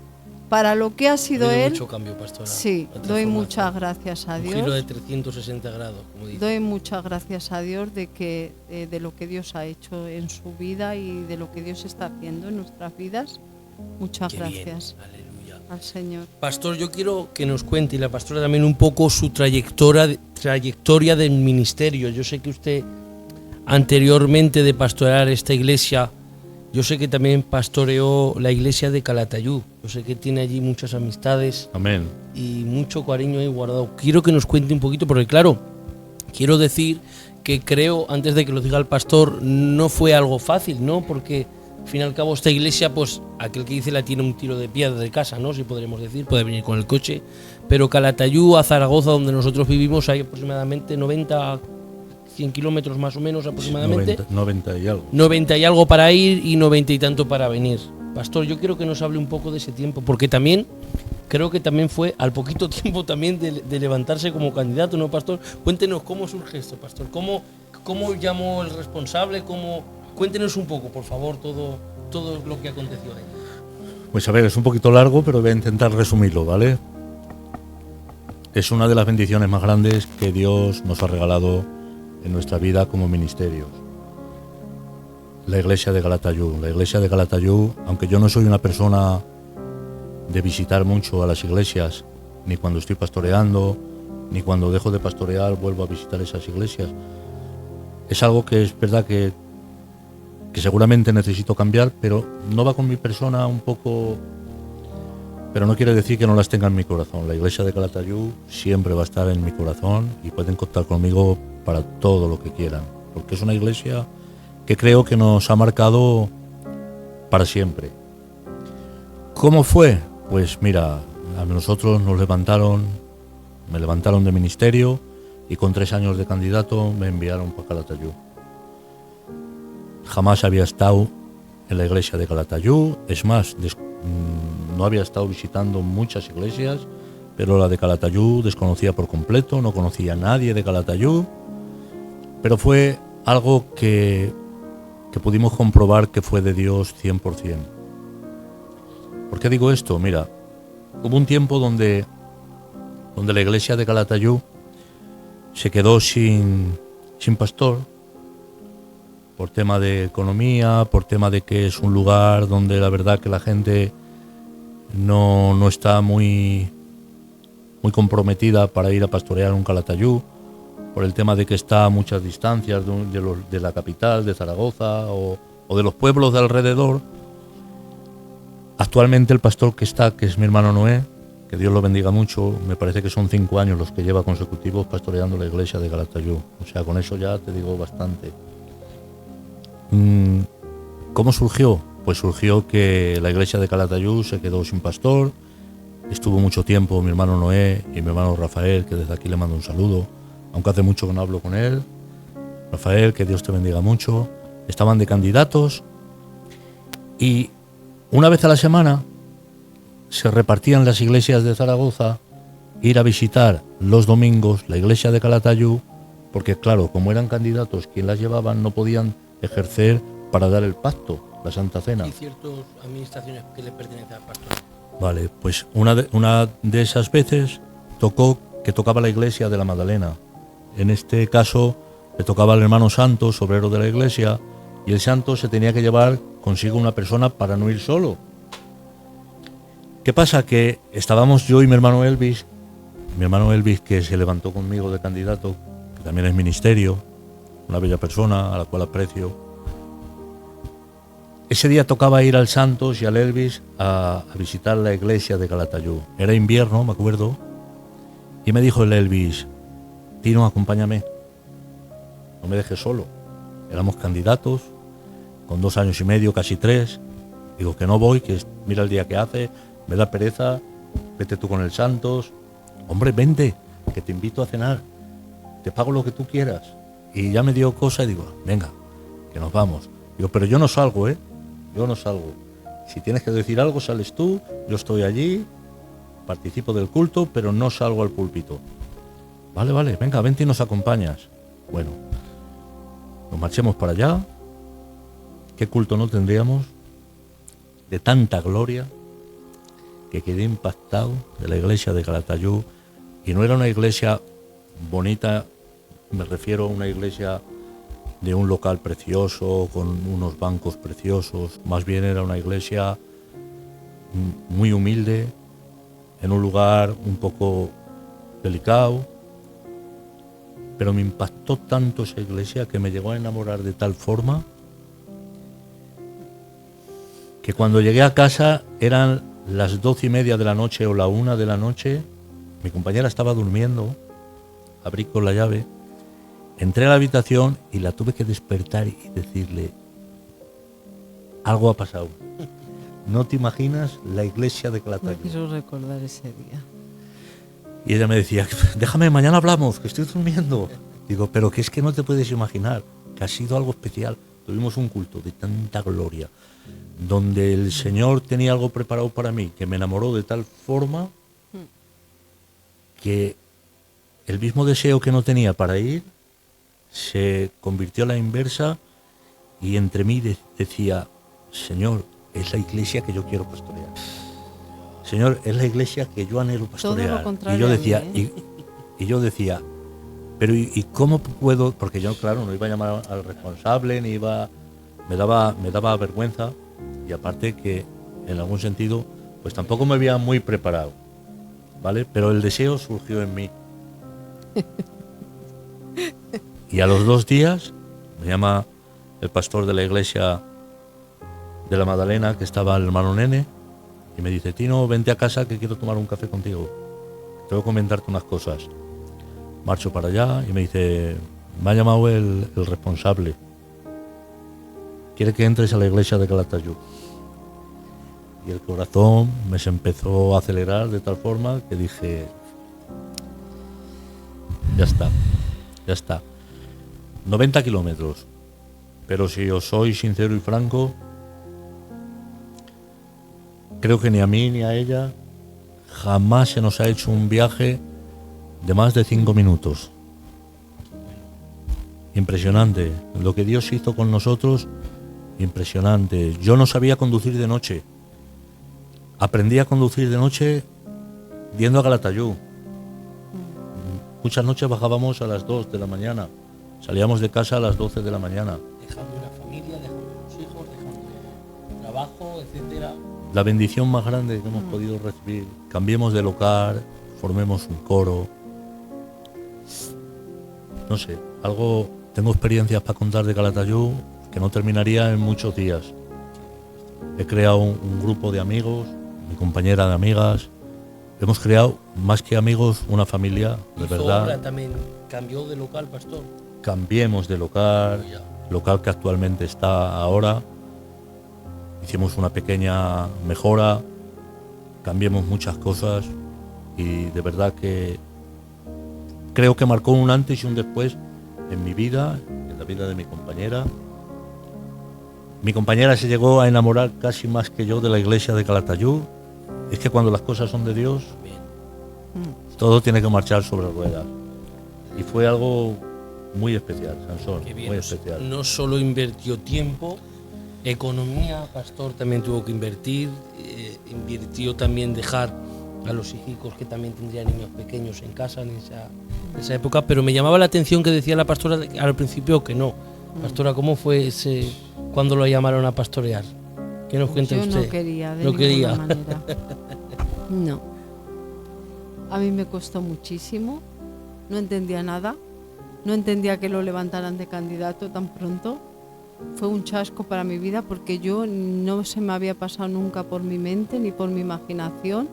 que ha habido mucho cambio, pastora. sí, La doy transformación. muchas gracias a Un giro de Dios. 360 grados, como dice. Doy muchas gracias a Dios de lo que Dios ha hecho en su vida y de lo que Dios está haciendo en nuestras vidas. Muchas Qué bien. gracias Aleluya. al Señor. Pastor, yo quiero que nos cuente, y la pastora también, un poco su trayectoria del ministerio. Yo sé que usted, anteriormente de pastorear esta iglesia, yo sé que también pastoreó la iglesia de Calatayud. Yo sé que tiene allí muchas amistades Amén. y mucho cariño ahí guardado. Quiero que nos cuente un poquito, porque claro, quiero decir que creo, antes de que lo diga el pastor, no fue algo fácil, ¿no? Porque al fin y al cabo esta iglesia, pues aquel que dice la tiene un tiro de piedra de casa, ¿no? Si podremos decir, puede venir con el coche. Pero Calatayud a Zaragoza, donde nosotros vivimos, hay aproximadamente 90, 100 kilómetros más o menos aproximadamente. 90 y algo. 90 y algo para ir y 90 y tanto para venir. Pastor, yo quiero que nos hable un poco de ese tiempo, porque también creo que también fue al poquito tiempo también de levantarse como candidato, ¿no, pastor? Cuéntenos cómo surge esto, pastor. ¿Cómo llamó el responsable? Cuéntenos un poco, por favor, todo lo que aconteció ahí. Pues a ver, es un poquito largo, pero voy a intentar resumirlo, ¿vale? Es una de las bendiciones más grandes que Dios nos ha regalado en nuestra vida como ministerios. La iglesia de Calatayud. La iglesia de Calatayud, aunque yo no soy una persona de visitar mucho a las iglesias, ni cuando estoy pastoreando, ni cuando dejo de pastorear vuelvo a visitar esas iglesias. Es algo que es verdad que seguramente necesito cambiar, pero no va con mi persona un poco... Pero no quiere decir que no las tenga en mi corazón. La iglesia de Calatayud siempre va a estar en mi corazón y pueden contar conmigo para todo lo que quieran, porque es una iglesia que creo que nos ha marcado para siempre. ¿Cómo fue? Pues mira, a nosotros me levantaron de ministerio y con 3 años de candidato me enviaron para Calatayud. Jamás había estado en la iglesia de Calatayud, es más, no había estado visitando muchas iglesias, pero la de Calatayud desconocía por completo, no conocía a nadie de Calatayud, pero fue algo que pudimos comprobar que fue de Dios 100%. ¿Por qué digo esto? Mira, hubo un tiempo donde la iglesia de Calatayud se quedó sin pastor, por tema de economía, por tema de que es un lugar donde la verdad que la gente no está muy comprometida para ir a pastorear un Calatayud, por el tema de que está a muchas distancias de la capital, de Zaragoza o de los pueblos de alrededor. Actualmente el pastor que está, que es mi hermano Noé, que Dios lo bendiga mucho, me parece que son 5 años los que lleva consecutivos pastoreando la iglesia de Calatayud. O sea, con eso ya te digo bastante. ¿Cómo surgió? Pues surgió que la iglesia de Calatayud se quedó sin pastor. Estuvo mucho tiempo mi hermano Noé y mi hermano Rafael, que desde aquí le mando un saludo, aunque hace mucho que no hablo con él. Rafael, que Dios te bendiga mucho. Estaban de candidatos y una vez a la semana se repartían las iglesias de Zaragoza ir a visitar los domingos la iglesia de Calatayud, porque claro, como eran candidatos quien las llevaban, no podían ejercer para dar el pacto, la Santa Cena. Y ciertas administraciones que le pertenecen al pastor. Vale, pues una de esas veces tocaba la iglesia de la Magdalena. En este caso le tocaba al hermano Santos, obrero de la iglesia, y el santo se tenía que llevar consigo una persona para no ir solo. ¿Qué pasa? Que estábamos yo y mi hermano Elvis que se levantó conmigo de candidato, que también es ministerio, una bella persona a la cual aprecio. Ese día tocaba ir al Santos y al Elvis a visitar la iglesia de Calatayud. Era invierno, me acuerdo, y me dijo el Elvis: Tino, acompáñame, no me dejes solo. Éramos candidatos, con 2 años y medio, casi 3. Digo que no voy, que mira el día que hace, me da pereza, vete tú con el Santos. Hombre, vente, que te invito a cenar, te pago lo que tú quieras. Y ya me dio cosa y digo, venga, que nos vamos. Digo, pero yo no salgo, yo no salgo. Si tienes que decir algo, sales tú, yo estoy allí, participo del culto, pero no salgo al púlpito. Vale, venga, vente y nos acompañas. Bueno, nos marchemos para allá. ¿Qué culto no tendríamos? De tanta gloria, que quedé impactado de la iglesia de Calatayud. Y no era una iglesia bonita, me refiero a una iglesia de un local precioso, con unos bancos preciosos. Más bien era una iglesia muy humilde, en un lugar un poco delicado, pero me impactó tanto esa iglesia que me llegó a enamorar de tal forma que cuando llegué a casa eran las 12:30 de la noche o la 1 de la noche. Mi compañera estaba durmiendo, abrí con la llave, entré a la habitación y la tuve que despertar y decirle: algo ha pasado. No te imaginas la iglesia de Calatayud. No quiero recordar ese día. Y ella me decía: déjame, mañana hablamos, que estoy durmiendo. Digo, pero que es que no te puedes imaginar, que ha sido algo especial. Tuvimos un culto de tanta gloria, donde el Señor tenía algo preparado para mí, que me enamoró de tal forma que el mismo deseo que no tenía para ir se convirtió a la inversa, y entre mí decía: Señor, es la iglesia que yo quiero pastorear. Señor, es la iglesia que yo anhelo pastorear. Todo lo contrario Y yo decía, a mí, y yo decía, pero ¿y cómo puedo? Porque yo, claro, no iba a llamar al responsable, ni iba, me daba vergüenza, y aparte que en algún sentido, pues tampoco me había muy preparado, ¿vale? Pero el deseo surgió en mí. Y a los 2 días me llama el pastor de la iglesia de la Madalena, que estaba el hermano Nene, y me dice: Tino, vente a casa que quiero tomar un café contigo. Tengo que comentarte unas cosas. Marcho para allá y me dice: me ha llamado el responsable. Quiere que entres a la iglesia de Calatayud. Y el corazón me se empezó a acelerar de tal forma que dije: ya está. 90 kilómetros. Pero si os soy sincero y franco, creo que ni a mí ni a ella jamás se nos ha hecho un viaje de más de 5 minutos. Impresionante. Lo que Dios hizo con nosotros, impresionante. Yo no sabía conducir de noche. Aprendí a conducir de noche yendo a Calatayud. Muchas noches bajábamos a las 2 de la mañana. Salíamos de casa a las 12 de la mañana. Dejando una familia, dejando unos hijos, dejando trabajo, etcétera. La bendición más grande que hemos podido recibir. Cambiemos de local, formemos un coro. No sé, algo. Tengo experiencias para contar de Calatayud que no terminaría en muchos días. He creado un grupo de amigos, mi compañera de amigas. Hemos creado, más que amigos, una familia, de Hizo verdad. obra también, cambió de local, pastor. Cambiemos de local, local que actualmente está ahora. Hicimos una pequeña mejora, cambiamos muchas cosas, y de verdad que creo que marcó un antes y un después en mi vida, en la vida de mi compañera. Mi compañera se llegó a enamorar casi más que yo de la iglesia de Calatayud. Es que cuando las cosas son de Dios, todo tiene que marchar sobre ruedas. Y fue algo muy especial, Sansón, muy especial. No solo invirtió tiempo, economía, pastor también tuvo que invertir, invirtió también dejar a los hijicos que también tendrían niños pequeños en casa en esa época, pero me llamaba la atención que decía la pastora al principio que no. Pastora, ¿cómo fue ese cuando lo llamaron a pastorear? ¿Qué nos cuenta usted? Yo no quería, de ninguna manera. No. A mí me costó muchísimo, no entendía nada, no entendía que lo levantaran de candidato tan pronto. Fue un chasco para mi vida porque yo no se me había pasado nunca por mi mente ni por mi imaginación,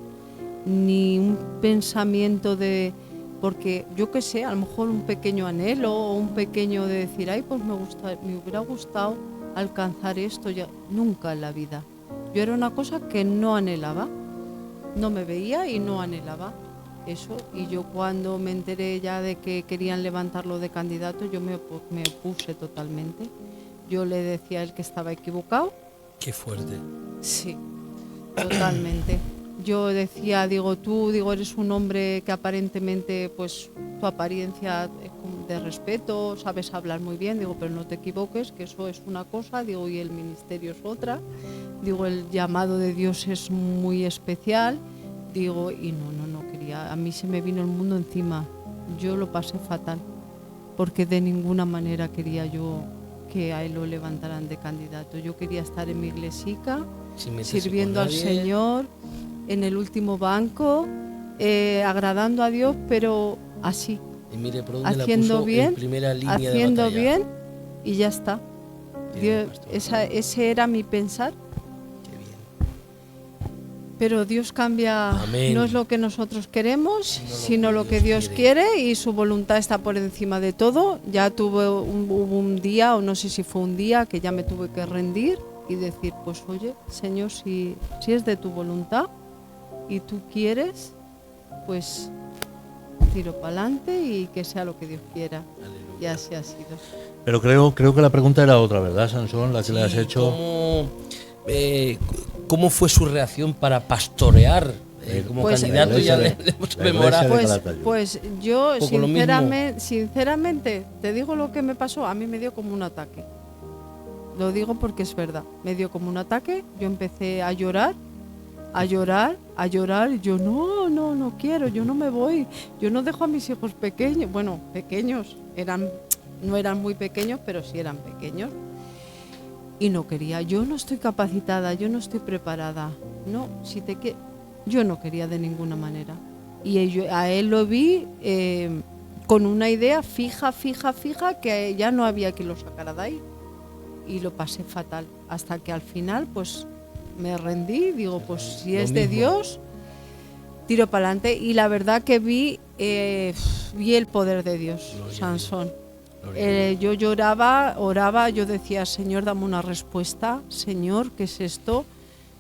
ni un pensamiento de... Porque yo qué sé, a lo mejor un pequeño anhelo o un pequeño de decir, ay, pues me hubiera gustado alcanzar esto, ya nunca en la vida. Yo era una cosa que no anhelaba, no me veía y no anhelaba eso. Y yo cuando me enteré ya de que querían levantarlo de candidato, yo me opuse totalmente. Yo le decía a él que estaba equivocado. Qué fuerte. Sí, totalmente. Yo decía, tú eres un hombre que aparentemente, pues, tu apariencia de respeto, sabes hablar muy bien, pero no te equivoques, que eso es una cosa, y el ministerio es otra, el llamado de Dios es muy especial, y no quería, a mí se me vino el mundo encima, yo lo pasé fatal, porque de ninguna manera quería yo que a él lo levantaran de candidato. Yo quería estar en mi iglesica, sirviendo al Señor, en el último banco, agradando a Dios, pero así, y mire, haciendo bien, en primera línea haciendo de batalla. bien, y ya está. Dios, ese era mi pensar. Qué bien. Pero Dios cambia, Amén. no es lo que nosotros queremos, sino lo que Dios quiere, y su voluntad está por encima de todo. Ya hubo un día, o no sé si fue un día, que ya me tuve que rendir y decir, pues oye, Señor, si es de tu voluntad y tú quieres, pues tiro para adelante y que sea lo que Dios quiera. Aleluya. Y así ha sido. Pero creo que la pregunta era otra, ¿verdad, Sansón? La que le has hecho. ¿Cómo fue su reacción para pastorear como Pues, candidato ya le hemos memorado. Pues yo Poco lo sinceramente te digo lo que me pasó. A mí me dio como un ataque. Lo digo porque es verdad. Me dio como un ataque. Yo empecé a llorar. Y yo no quiero, yo no me voy. Yo no dejo a mis hijos pequeños. Bueno, pequeños. No eran muy pequeños, pero sí eran pequeños. Y no quería. Yo no estoy capacitada, yo no estoy preparada. No, yo no quería de ninguna manera. Y a él lo vi con una idea fija, que ya no había que lo sacara de ahí. Y lo pasé fatal. Hasta que al final, pues me rendí. Digo, pues si es de Dios, tiro para adelante. Y la verdad que vi el poder de Dios, Sansón. Yo lloraba, oraba, yo decía, Señor, dame una respuesta. Señor, ¿qué es esto?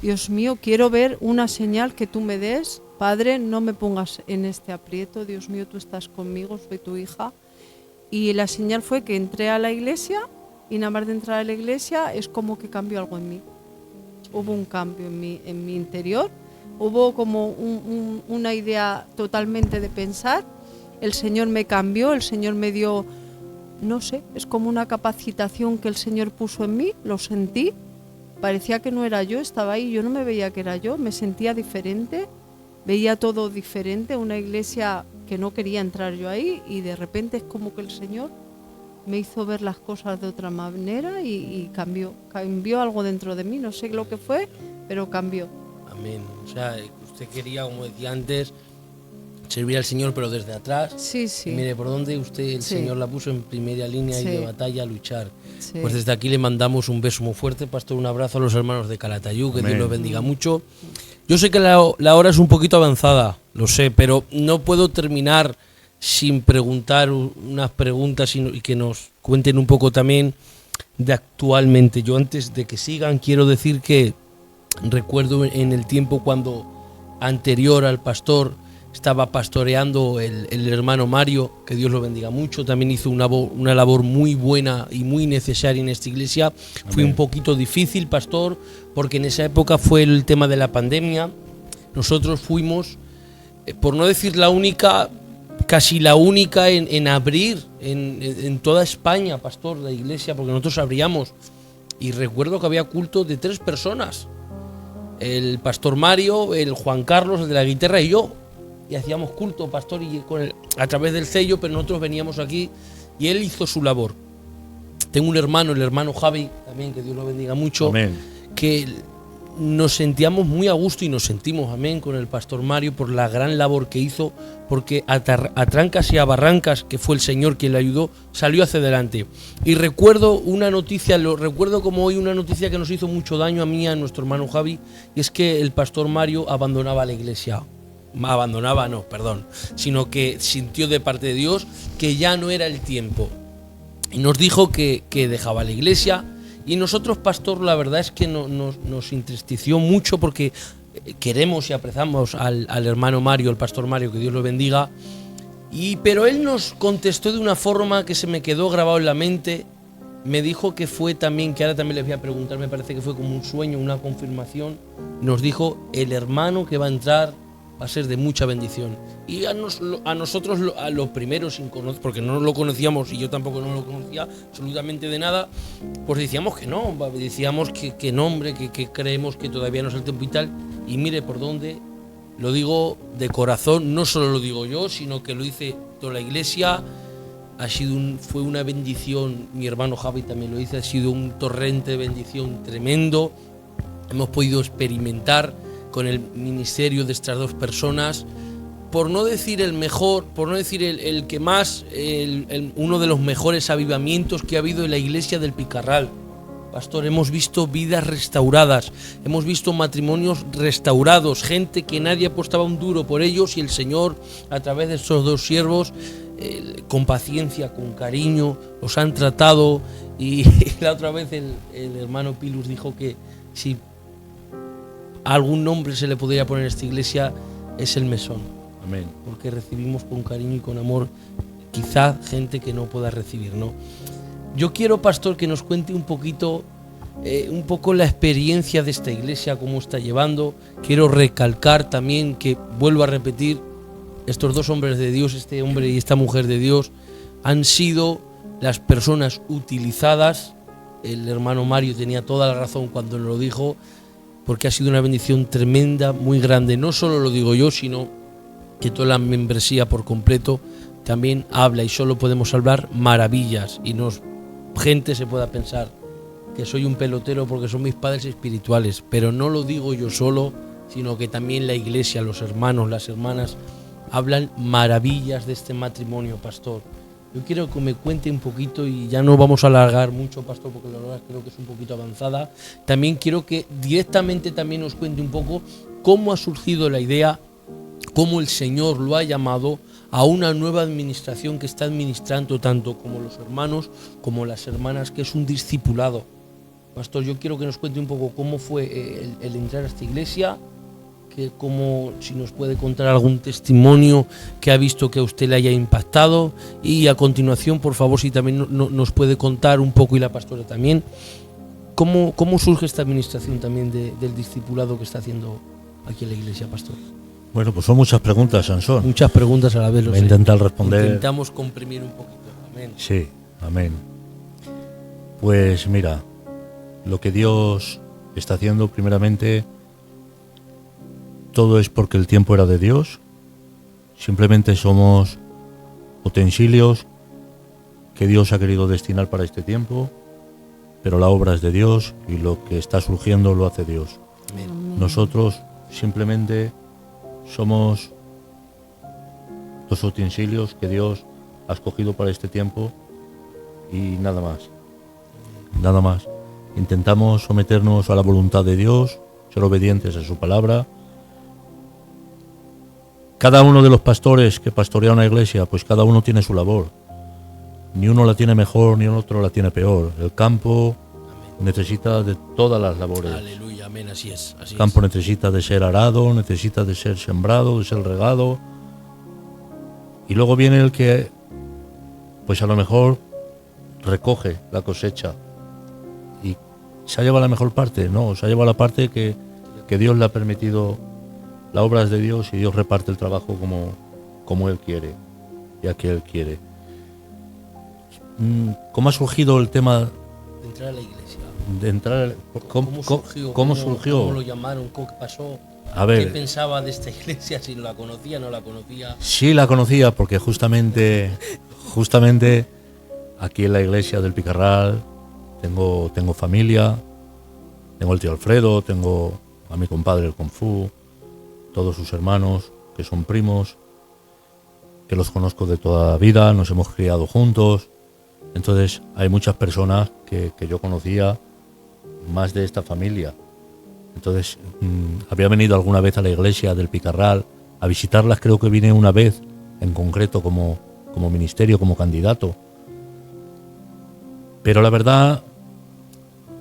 Dios mío, quiero ver una señal que tú me des. Padre, no me pongas en este aprieto. Dios mío, tú estás conmigo, soy tu hija. Y la señal fue que entré a la iglesia y nada más de entrar a la iglesia es como que cambió algo en mí. Hubo un cambio en mi interior. Hubo como una idea totalmente de pensar. El Señor me cambió, el Señor me dio, no sé, es como una capacitación que el Señor puso en mí, lo sentí. Parecía que no era yo, estaba ahí, yo no me veía que era yo, me sentía diferente, veía todo diferente, una iglesia que no quería entrar yo ahí y de repente es como que el Señor me hizo ver las cosas de otra manera y cambió algo dentro de mí, no sé lo que fue, pero cambió. Amén. O sea, usted quería, como decía antes, servir al Señor, pero desde atrás. Sí. Y mire, por dónde el Señor la puso en primera línea y de batalla a luchar. Sí. Pues desde aquí le mandamos un beso muy fuerte, pastor, un abrazo a los hermanos de Calatayud, que Dios los bendiga mucho. Yo sé que la hora es un poquito avanzada, lo sé, pero no puedo terminar sin preguntar unas preguntas y que nos cuenten un poco también de actualmente. Yo antes de que sigan quiero decir que recuerdo en el tiempo cuando anterior al pastor estaba pastoreando el hermano Mario, que Dios lo bendiga mucho, también hizo una labor muy buena y muy necesaria en esta iglesia. Amén. Fue un poquito difícil, pastor, porque en esa época fue el tema de la pandemia. Nosotros fuimos, por no decir la única, casi la única en abrir en toda España, pastor, la iglesia, porque nosotros abríamos. Y recuerdo que había culto de 3 personas. El pastor Mario, el Juan Carlos, el de la guitarra y yo. Y hacíamos culto, pastor, y a través del sello, pero nosotros veníamos aquí y él hizo su labor. Tengo un hermano, el hermano Javi, también, que Dios lo bendiga mucho. Amén. Que nos sentíamos muy a gusto y nos sentimos, amén, con el pastor Mario por la gran labor que hizo, porque a trancas y a barrancas, que fue el Señor quien le ayudó, salió hacia adelante. Y recuerdo una noticia, lo recuerdo como hoy, una noticia que nos hizo mucho daño a mí y a nuestro hermano Javi, y es que el pastor Mario abandonaba la iglesia. Sino que sintió de parte de Dios que ya no era el tiempo. Y nos dijo que dejaba la iglesia. Y nosotros, pastor, la verdad es que nos entristeció mucho porque queremos y apreciamos al hermano Mario, al pastor Mario, que Dios lo bendiga. Pero él nos contestó de una forma que se me quedó grabado en la mente. Me dijo que fue también, que ahora también les voy a preguntar, me parece que fue como un sueño, una confirmación. Nos dijo, el hermano que va a entrar va a ser de mucha bendición. Y a nosotros, a los primeros, sin conocer, porque no lo conocíamos y yo tampoco no lo conocía absolutamente de nada, pues decíamos que no, decíamos que no, hombre, que creemos que todavía no es el tiempo y tal. Y mire por dónde, lo digo de corazón, no solo lo digo yo, sino que lo dice toda la iglesia. Fue una bendición, mi hermano Javi también lo dice, ha sido un torrente de bendición tremendo. Hemos podido experimentar con el ministerio de estas 2 personas, por no decir el mejor, por no decir el que más, uno de los mejores avivamientos que ha habido en la iglesia del Picarral. Pastor, hemos visto vidas restauradas, hemos visto matrimonios restaurados, gente que nadie apostaba un duro por ellos y el Señor, a través de estos 2 siervos, con paciencia, con cariño, los han tratado. Y la otra vez el hermano Pilus dijo que si algún nombre se le podría poner a esta iglesia es el Mesón. Amén. Porque recibimos con cariño y con amor quizá gente que no pueda recibir, ¿no? Yo quiero, pastor, que nos cuente un poquito un poco la experiencia de esta iglesia, cómo está llevando. Quiero recalcar también que, vuelvo a repetir, estos dos hombres de Dios, este hombre y esta mujer de Dios, han sido las personas utilizadas. El hermano Mario tenía toda la razón cuando lo dijo, porque ha sido una bendición tremenda, muy grande. No solo lo digo yo, sino que toda la membresía por completo también habla, y solo podemos hablar maravillas, y gente se pueda pensar que soy un pelotero porque son mis padres espirituales, pero no lo digo yo solo, sino que también la iglesia, los hermanos, las hermanas hablan maravillas de este matrimonio, pastor. Yo quiero que me cuente un poquito, y ya no vamos a alargar mucho, pastor, porque la verdad creo que es un poquito avanzada. También quiero que directamente también nos cuente un poco cómo ha surgido la idea, cómo el Señor lo ha llamado a una nueva administración que está administrando tanto como los hermanos como las hermanas, que es un discipulado. Pastor, yo quiero que nos cuente un poco cómo fue el entrar a esta iglesia, si nos puede contar algún testimonio que ha visto que a usted le haya impactado, y a continuación, por favor, si también nos puede contar un poco, y la pastora también, cómo surge esta administración también del discipulado que está haciendo aquí en la iglesia, pastor. Bueno, pues son muchas preguntas, Sansón. Muchas preguntas a la vez. Voy a intentar responder. Intentamos comprimir un poquito. Amén. Sí, amén. Pues mira, lo que Dios está haciendo, primeramente, todo es porque el tiempo era de Dios. Simplemente somos utensilios que Dios ha querido destinar para este tiempo, pero la obra es de Dios y lo que está surgiendo lo hace Dios. Amén. Nosotros simplemente somos los utensilios que Dios ha escogido para este tiempo, y nada más. Nada más. Intentamos someternos a la voluntad de Dios, ser obedientes a su palabra. Cada uno de los pastores que pastorea una iglesia, pues cada uno tiene su labor. Ni uno la tiene mejor, ni otro la tiene peor. El campo necesita de todas las labores. Aleluya, amén, así es. El campo necesita de ser arado, necesita de ser sembrado, de ser regado. Y luego viene el que, pues a lo mejor, recoge la cosecha y se ha llevado la mejor parte. No, se ha llevado la parte que Dios le ha permitido. La obra es de Dios y Dios reparte el trabajo como Él quiere y a que Él quiere. ¿Cómo ha surgido el tema de entrar a la iglesia? De entrar, ¿Cómo surgió? ¿Cómo surgió? ¿Cómo lo llamaron? ¿Qué pasó? A ver, ¿Qué pensaba de esta iglesia? ¿Si la conocía, no la conocía? Sí la conocía, porque justamente aquí en la iglesia del Picarral tengo familia, tengo el tío Alfredo, tengo a mi compadre el Confú, todos sus hermanos, que son primos, que los conozco de toda la vida, nos hemos criado juntos. Entonces hay muchas personas que yo conocía más de esta familia. Entonces había venido alguna vez a la iglesia del Picarral a visitarlas. Creo que vine una vez en concreto como ministerio, como candidato. Pero la verdad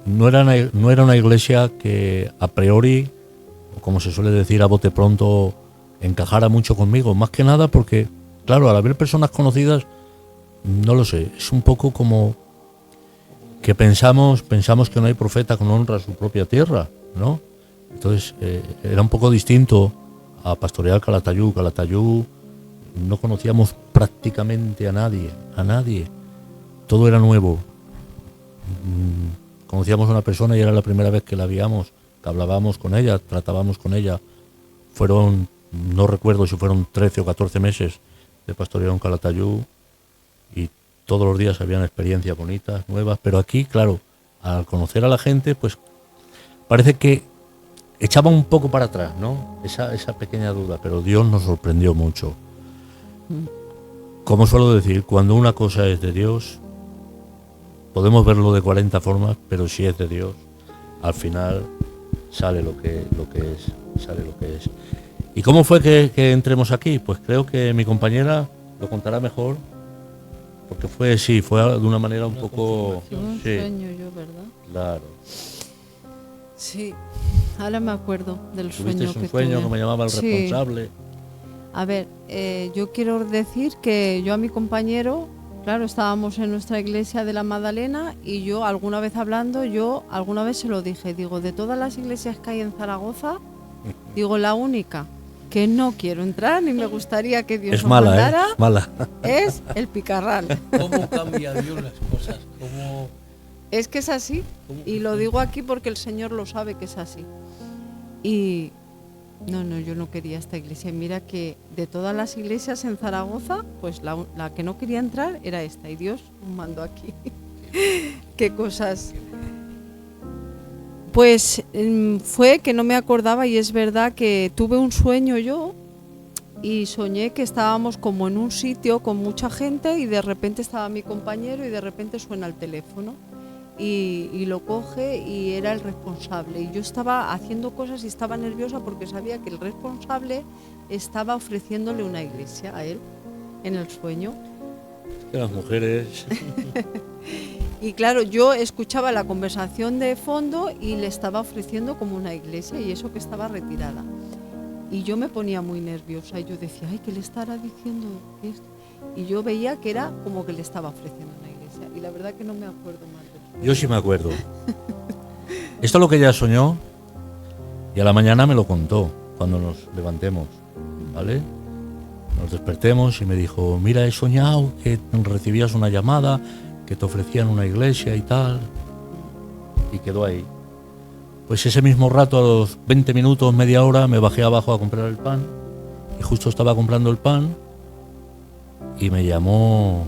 no era una iglesia que a priori, como se suele decir a bote pronto, encajara mucho conmigo. Más que nada porque, claro, al haber personas conocidas, no lo sé, es un poco como que pensamos que no hay profeta que no honra su propia tierra, ¿no? Entonces era un poco distinto a pastorear Calatayud. Calatayud no conocíamos prácticamente a nadie. Todo era nuevo. Conocíamos a una persona y era la primera vez que la veíamos, que hablábamos con ella, tratábamos con ella. No recuerdo si fueron 13 o 14 meses de pastorear en Calatayud, y todos los días habían experiencias bonitas, nuevas, pero aquí, claro, al conocer a la gente, pues parece que echaba un poco para atrás, ¿no? Esa pequeña duda, pero Dios nos sorprendió mucho. Como suelo decir, cuando una cosa es de Dios, podemos verlo de 40 formas, pero si es de Dios, al final sale lo que es. ¿Y cómo fue que entremos aquí? Pues creo que mi compañera lo contará mejor, porque fue de una manera un poco... Un sueño yo, ¿verdad? Claro. Sí, ahora me acuerdo del sueño ¿Tuviste un que sueño tuve? que me llamaba el Sí. responsable? A ver, yo quiero decir que yo a mi compañero Claro, estábamos en nuestra iglesia de la Magdalena y yo alguna vez se lo dije, digo, de todas las iglesias que hay en Zaragoza, digo, la única que no quiero entrar ni me gustaría que Dios Es nos mala, mandara es mala. es el Picarral. ¿Cómo cambia Dios las cosas? ¿Cómo? Es que es así, y lo digo aquí porque el Señor lo sabe que es así. Y no, yo no quería esta iglesia. Y mira que de todas las iglesias en Zaragoza, pues la que no quería entrar era esta, y Dios nos mandó aquí. Qué cosas. Pues fue que no me acordaba, y es verdad que tuve un sueño yo y soñé que estábamos como en un sitio con mucha gente y de repente estaba mi compañero y de repente suena el teléfono y lo coge y era el responsable. Y yo estaba haciendo cosas y estaba nerviosa porque sabía que el responsable estaba ofreciéndole una iglesia a él en el sueño. Que las mujeres... Y claro, yo escuchaba la conversación de fondo y le estaba ofreciendo como una iglesia, y eso que estaba retirada. Y yo me ponía muy nerviosa y yo decía, ay, ¿qué le estará diciendo esto? Y yo veía que era como que le estaba ofreciendo una iglesia. Y la verdad que no me acuerdo más de eso. Yo sí me acuerdo. Esto es lo que ella soñó y a la mañana me lo contó cuando nos levantemos, ¿vale? Nos despertemos y me dijo, mira, he soñado que recibías una llamada, que te ofrecían una iglesia y tal, y quedó ahí. Pues ese mismo rato, a los 20 minutos, media hora, me bajé abajo a comprar el pan, y justo estaba comprando el pan, y me llamó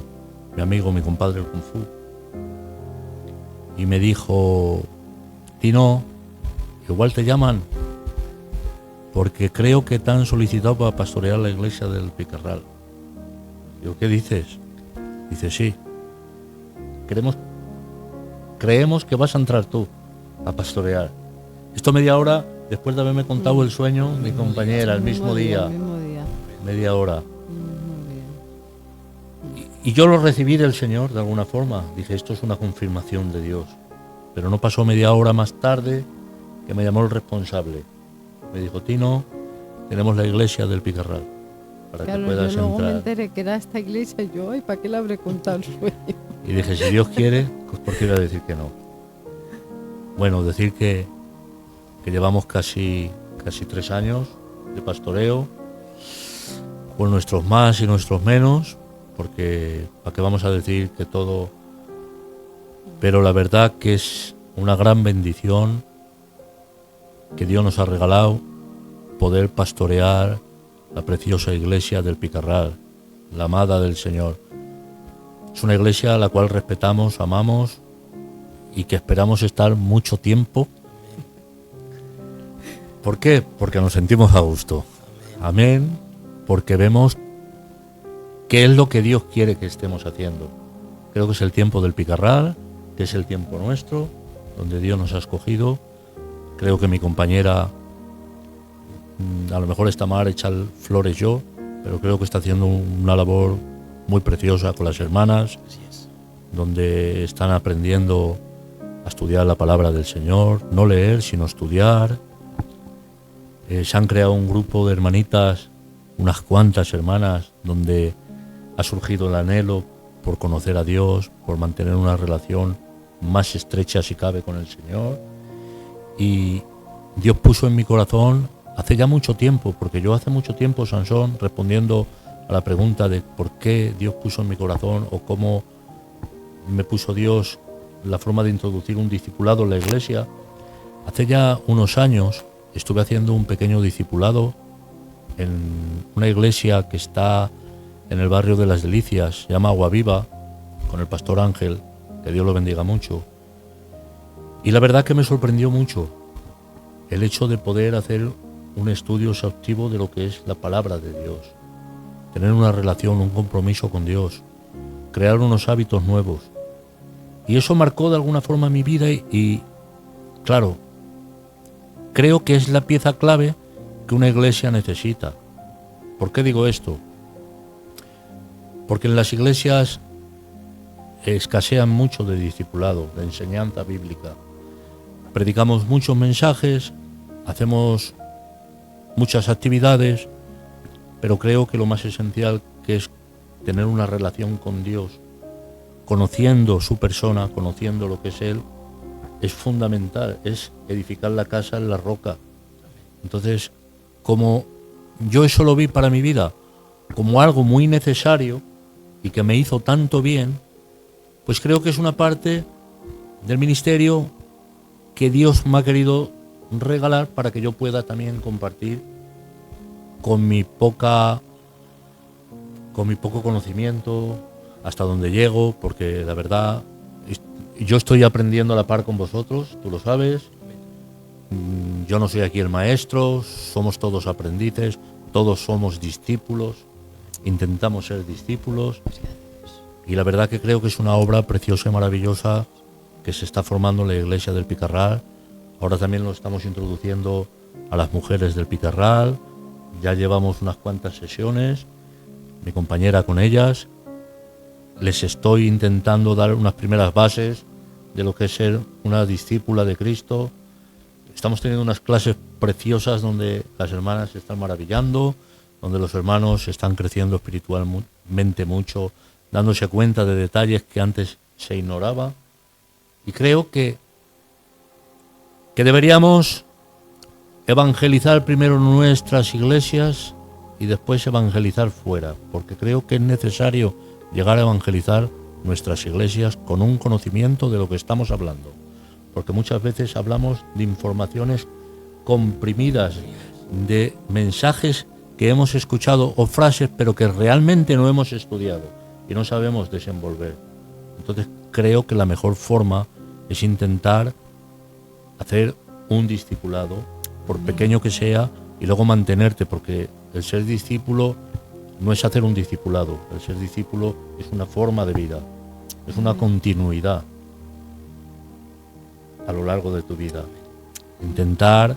mi amigo, mi compadre el Kung Fu, y me dijo, Tino, igual te llaman, porque creo que te han solicitado para pastorear la iglesia del Picarral. Digo, ¿qué dices? Dice, sí. Creemos que vas a entrar tú a pastorear. Esto media hora después de haberme contado el sueño mi compañera, el mismo día. Media hora. Y yo lo recibí del Señor de alguna forma. Dije, esto es una confirmación de Dios. Pero no pasó media hora más tarde que me llamó el responsable. Me dijo, Tino, tenemos la iglesia del Picarral para claro, que puedas yo luego entrar. me enteré que era esta iglesia y yo, ¿y para qué le habré contado el sueño? Y dije, si Dios quiere, pues ¿por qué iba a decir que no? Bueno, decir que llevamos casi 3 años de pastoreo, con nuestros más y nuestros menos, porque ¿para qué vamos a decir que todo? Pero la verdad que es una gran bendición que Dios nos ha regalado poder pastorear la preciosa iglesia del Picarral, la amada del Señor. Es una iglesia a la cual respetamos, amamos y que esperamos estar mucho tiempo. ¿Por qué? Porque nos sentimos a gusto. Amén. Porque vemos qué es lo que Dios quiere que estemos haciendo. Creo que es el tiempo del Picarral, que es el tiempo nuestro, donde Dios nos ha escogido. Creo que mi compañera, a lo mejor está mal echar flores yo, pero creo que está haciendo una labor muy preciosa con las hermanas, donde están aprendiendo a estudiar la palabra del Señor, no leer, sino estudiar. Se han creado un grupo de hermanitas, unas cuantas hermanas, donde ha surgido el anhelo por conocer a Dios, por mantener una relación más estrecha si cabe con el Señor. Y Dios puso en mi corazón hace ya mucho tiempo, porque yo hace mucho tiempo, Sansón, respondiendo a la pregunta de por qué Dios puso en mi corazón o cómo me puso Dios la forma de introducir un discipulado en la iglesia, hace ya unos años estuve haciendo un pequeño discipulado en una iglesia que está en el barrio de Las Delicias, se llama Agua Viva, con el pastor Ángel, que Dios lo bendiga mucho. Y la verdad que me sorprendió mucho el hecho de poder hacer un estudio exhaustivo de lo que es la palabra de Dios, tener una relación, un compromiso con Dios, crear unos hábitos nuevos. Y eso marcó de alguna forma mi vida y claro, creo que es la pieza clave que una iglesia necesita. ¿Por qué digo esto? Porque en las iglesias escasean mucho de discipulado, de enseñanza bíblica. Predicamos muchos mensajes, hacemos muchas actividades, pero creo que lo más esencial que es tener una relación con Dios conociendo su persona, conociendo lo que es Él, es fundamental, es edificar la casa en la roca. Entonces, como yo eso lo vi para mi vida como algo muy necesario y que me hizo tanto bien, pues creo que es una parte del ministerio que Dios me ha querido regalar para que yo pueda también compartir con mi poco conocimiento, hasta donde llego, porque la verdad yo estoy aprendiendo a la par con vosotros, tú lo sabes. Yo no soy aquí el maestro, somos todos aprendices, todos somos discípulos, intentamos ser discípulos, y la verdad que creo que es una obra preciosa y maravillosa que se está formando en la iglesia del Picarral. Ahora también lo estamos introduciendo a las mujeres del Picarral, ya llevamos unas cuantas sesiones, mi compañera con ellas, les estoy intentando dar unas primeras bases de lo que es ser una discípula de Cristo. Estamos teniendo unas clases preciosas donde las hermanas se están maravillando, donde los hermanos están creciendo espiritualmente mucho, dándose cuenta de detalles que antes se ignoraba. Y creo que deberíamos evangelizar primero nuestras iglesias y después evangelizar fuera, porque creo que es necesario llegar a evangelizar nuestras iglesias con un conocimiento de lo que estamos hablando, porque muchas veces hablamos de informaciones comprimidas, de mensajes que hemos escuchado o frases pero que realmente no hemos estudiado y no sabemos desenvolver. Entonces creo que la mejor forma es intentar hacer un discipulado, por pequeño que sea, y luego mantenerte, porque el ser discípulo no es hacer un discipulado, el ser discípulo es una forma de vida, es una continuidad a lo largo de tu vida. Intentar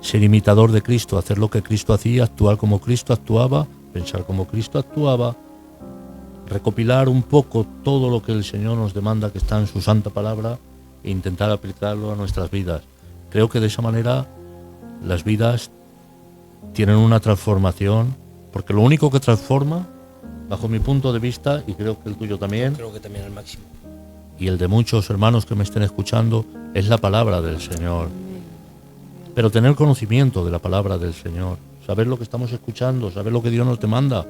ser imitador de Cristo, hacer lo que Cristo hacía, actuar como Cristo actuaba, pensar como Cristo actuaba, recopilar un poco todo lo que el Señor nos demanda que está en su santa palabra e intentar aplicarlo a nuestras vidas. Creo que de esa manera las vidas tienen una transformación, porque lo único que transforma, bajo mi punto de vista, y creo que el tuyo también, Creo que también al máximo, y el de muchos hermanos que me estén escuchando, es la palabra del Señor. Pero tener conocimiento de la palabra del Señor, saber lo que estamos escuchando, saber lo que Dios nos demanda,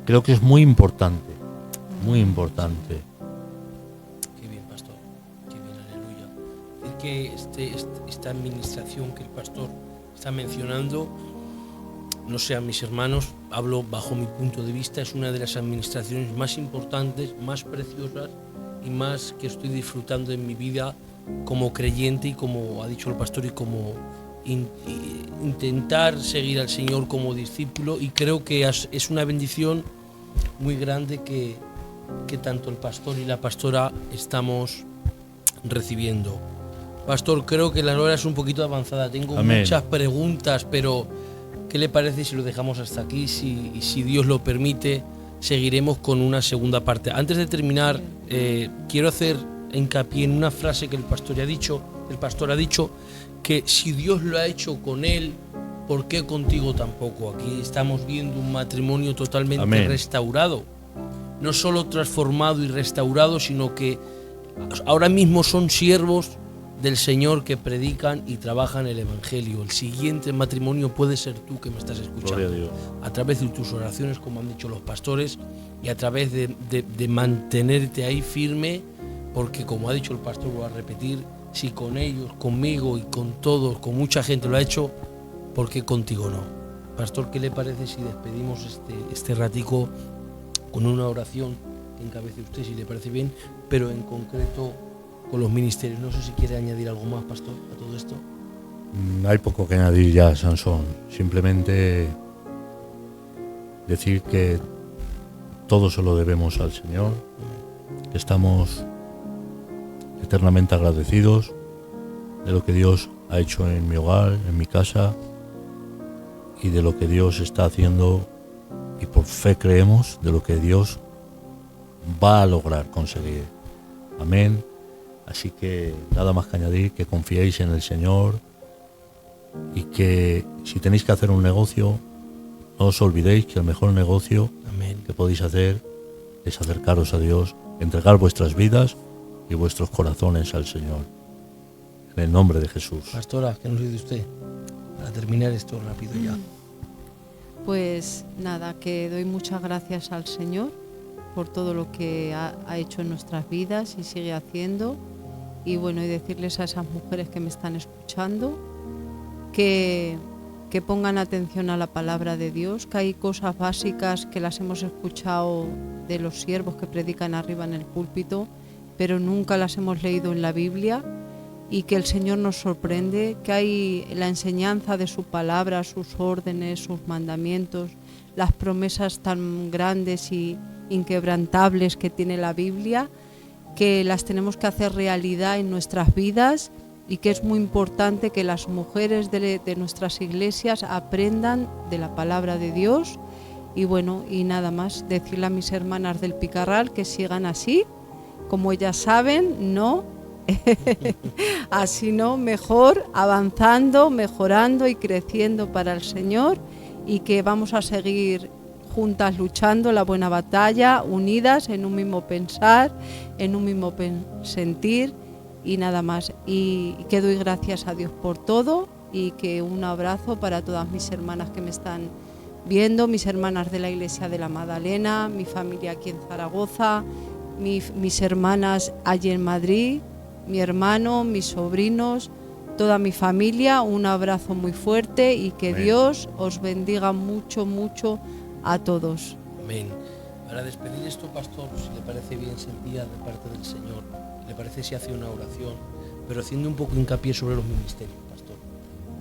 creo que es muy importante, muy importante. Qué bien, pastor, qué bien, aleluya. Es que esta administración que el pastor está mencionando, no sé, a mis hermanos, hablo bajo mi punto de vista, es una de las administraciones más importantes, más preciosas y más que estoy disfrutando en mi vida como creyente y, como ha dicho el pastor, y como intentar seguir al Señor como discípulo, y creo que es una bendición muy grande que tanto el pastor y la pastora estamos recibiendo. Pastor, creo que la hora es un poquito avanzada, tengo Amén. Muchas preguntas, pero ¿qué le parece si lo dejamos hasta aquí? Si Dios lo permite, seguiremos con una segunda parte. Antes de terminar, quiero hacer hincapié en una frase que el pastor ha dicho, que si Dios lo ha hecho con él, ¿por qué contigo tampoco? Aquí estamos viendo un matrimonio totalmente Amén. restaurado, no solo transformado y restaurado, sino que ahora mismo son siervos del Señor que predican y trabajan el Evangelio. El siguiente matrimonio puede ser tú que me estás escuchando. Gloria a Dios. A través de tus oraciones, como han dicho los pastores, y a través de mantenerte ahí firme, porque como ha dicho el pastor, lo voy a repetir, si con ellos, conmigo y con todos, con mucha gente lo ha hecho, ¿por qué contigo no? Pastor, ¿qué le parece si despedimos este ratico con una oración que encabece usted, si le parece bien, pero en concreto con los ministerios? No sé si quiere añadir algo más, pastor, a todo esto. Hay poco que añadir ya, Sansón. Simplemente decir que todo se lo debemos al Señor, que estamos eternamente agradecidos de lo que Dios ha hecho en mi hogar, en mi casa, y de lo que Dios está haciendo, y por fe creemos de lo que Dios va a lograr conseguir. Amén. Así que nada más que añadir, que confiéis en el Señor, y que si tenéis que hacer un negocio, no os olvidéis que el mejor negocio Amén. que podéis hacer es acercaros a Dios entregar vuestras vidas y vuestros corazones al Señor. En el nombre de Jesús. Pastora, ¿qué nos dice usted? Para terminar esto rápido ya. Pues nada, que doy muchas gracias al Señor por todo lo que ha hecho en nuestras vidas y sigue haciendo. Y bueno, y decirles a esas mujeres que me están escuchando que pongan atención a la palabra de Dios, que hay cosas básicas que las hemos escuchado de los siervos que predican arriba en el púlpito, pero nunca las hemos leído en la Biblia, y que el Señor nos sorprende, que hay la enseñanza de su palabra, sus órdenes, sus mandamientos, las promesas tan grandes y inquebrantables que tiene la Biblia, que las tenemos que hacer realidad en nuestras vidas, y que es muy importante que las mujeres de nuestras iglesias aprendan de la palabra de Dios. Y bueno, y nada más, decirle a mis hermanas del Picarral que sigan así, como ellas saben, no, así no, mejor, avanzando, mejorando y creciendo para el Señor, y que vamos a seguir juntas luchando la buena batalla, unidas en un mismo pensar, en un mismo sentir, y nada más. Y que doy gracias a Dios por todo, y que un abrazo para todas mis hermanas que me están viendo, mis hermanas de la Iglesia de la Magdalena, mi familia aquí en Zaragoza, mis hermanas allí en Madrid, mi hermano, mis sobrinos, toda mi familia. Un abrazo muy fuerte, y que Amén. Dios os bendiga mucho, mucho a todos. Amén. Para despedir esto, pastor, si le parece bien, se envía de parte del Señor. ¿Le parece si hace una oración? Pero haciendo un poco hincapié sobre los ministerios, pastor.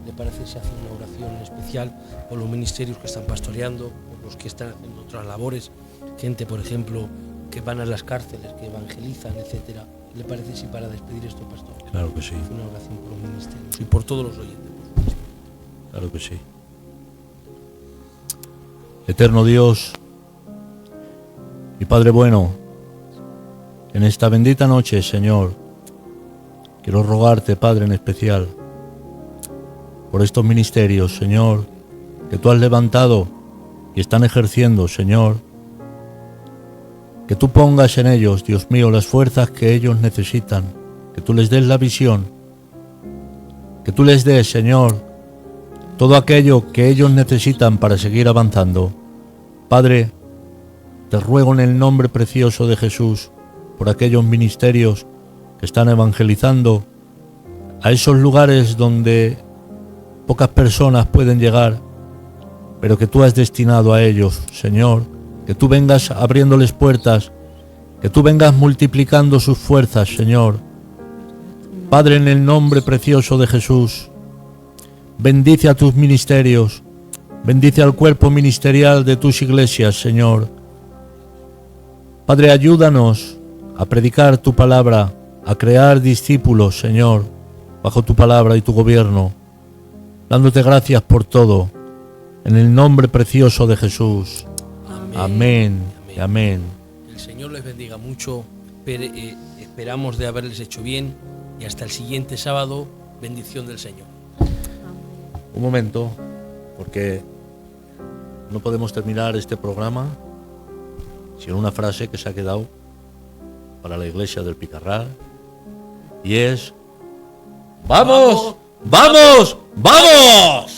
¿Le parece si hace una oración especial por los ministerios que están pastoreando, por los que están haciendo otras labores? Gente, por ejemplo, que van a las cárceles, que evangelizan, etcétera. ¿Le parece si para despedir esto, pastor? Claro que sí. Hace una oración por los ministerios y por todos los oyentes, por supuesto. Claro que sí. Eterno Dios y Padre bueno, en esta bendita noche, Señor, quiero rogarte, Padre, en especial, por estos ministerios, Señor, que tú has levantado y están ejerciendo, Señor, que tú pongas en ellos, Dios mío, las fuerzas que ellos necesitan, que tú les des la visión, que tú les des, Señor, todo aquello que ellos necesitan para seguir avanzando. Padre, te ruego en el nombre precioso de Jesús por aquellos ministerios que están evangelizando a esos lugares donde pocas personas pueden llegar, pero que tú has destinado a ellos, Señor, que tú vengas abriéndoles puertas, que tú vengas multiplicando sus fuerzas, Señor. Padre, en el nombre precioso de Jesús, bendice a tus ministerios, bendice al cuerpo ministerial de tus iglesias, Señor. Padre, ayúdanos a predicar tu palabra, a crear discípulos, Señor, bajo tu palabra y tu gobierno, dándote gracias por todo, en el nombre precioso de Jesús. Amén. Amén. Amén. El Señor les bendiga mucho. Esperamos de haberles hecho bien, y hasta el siguiente sábado, bendición del Señor. Un momento, porque no podemos terminar este programa sin una frase que se ha quedado para la iglesia del Picarral, y es: ¡Vamos! ¡Vamos! ¡Vamos!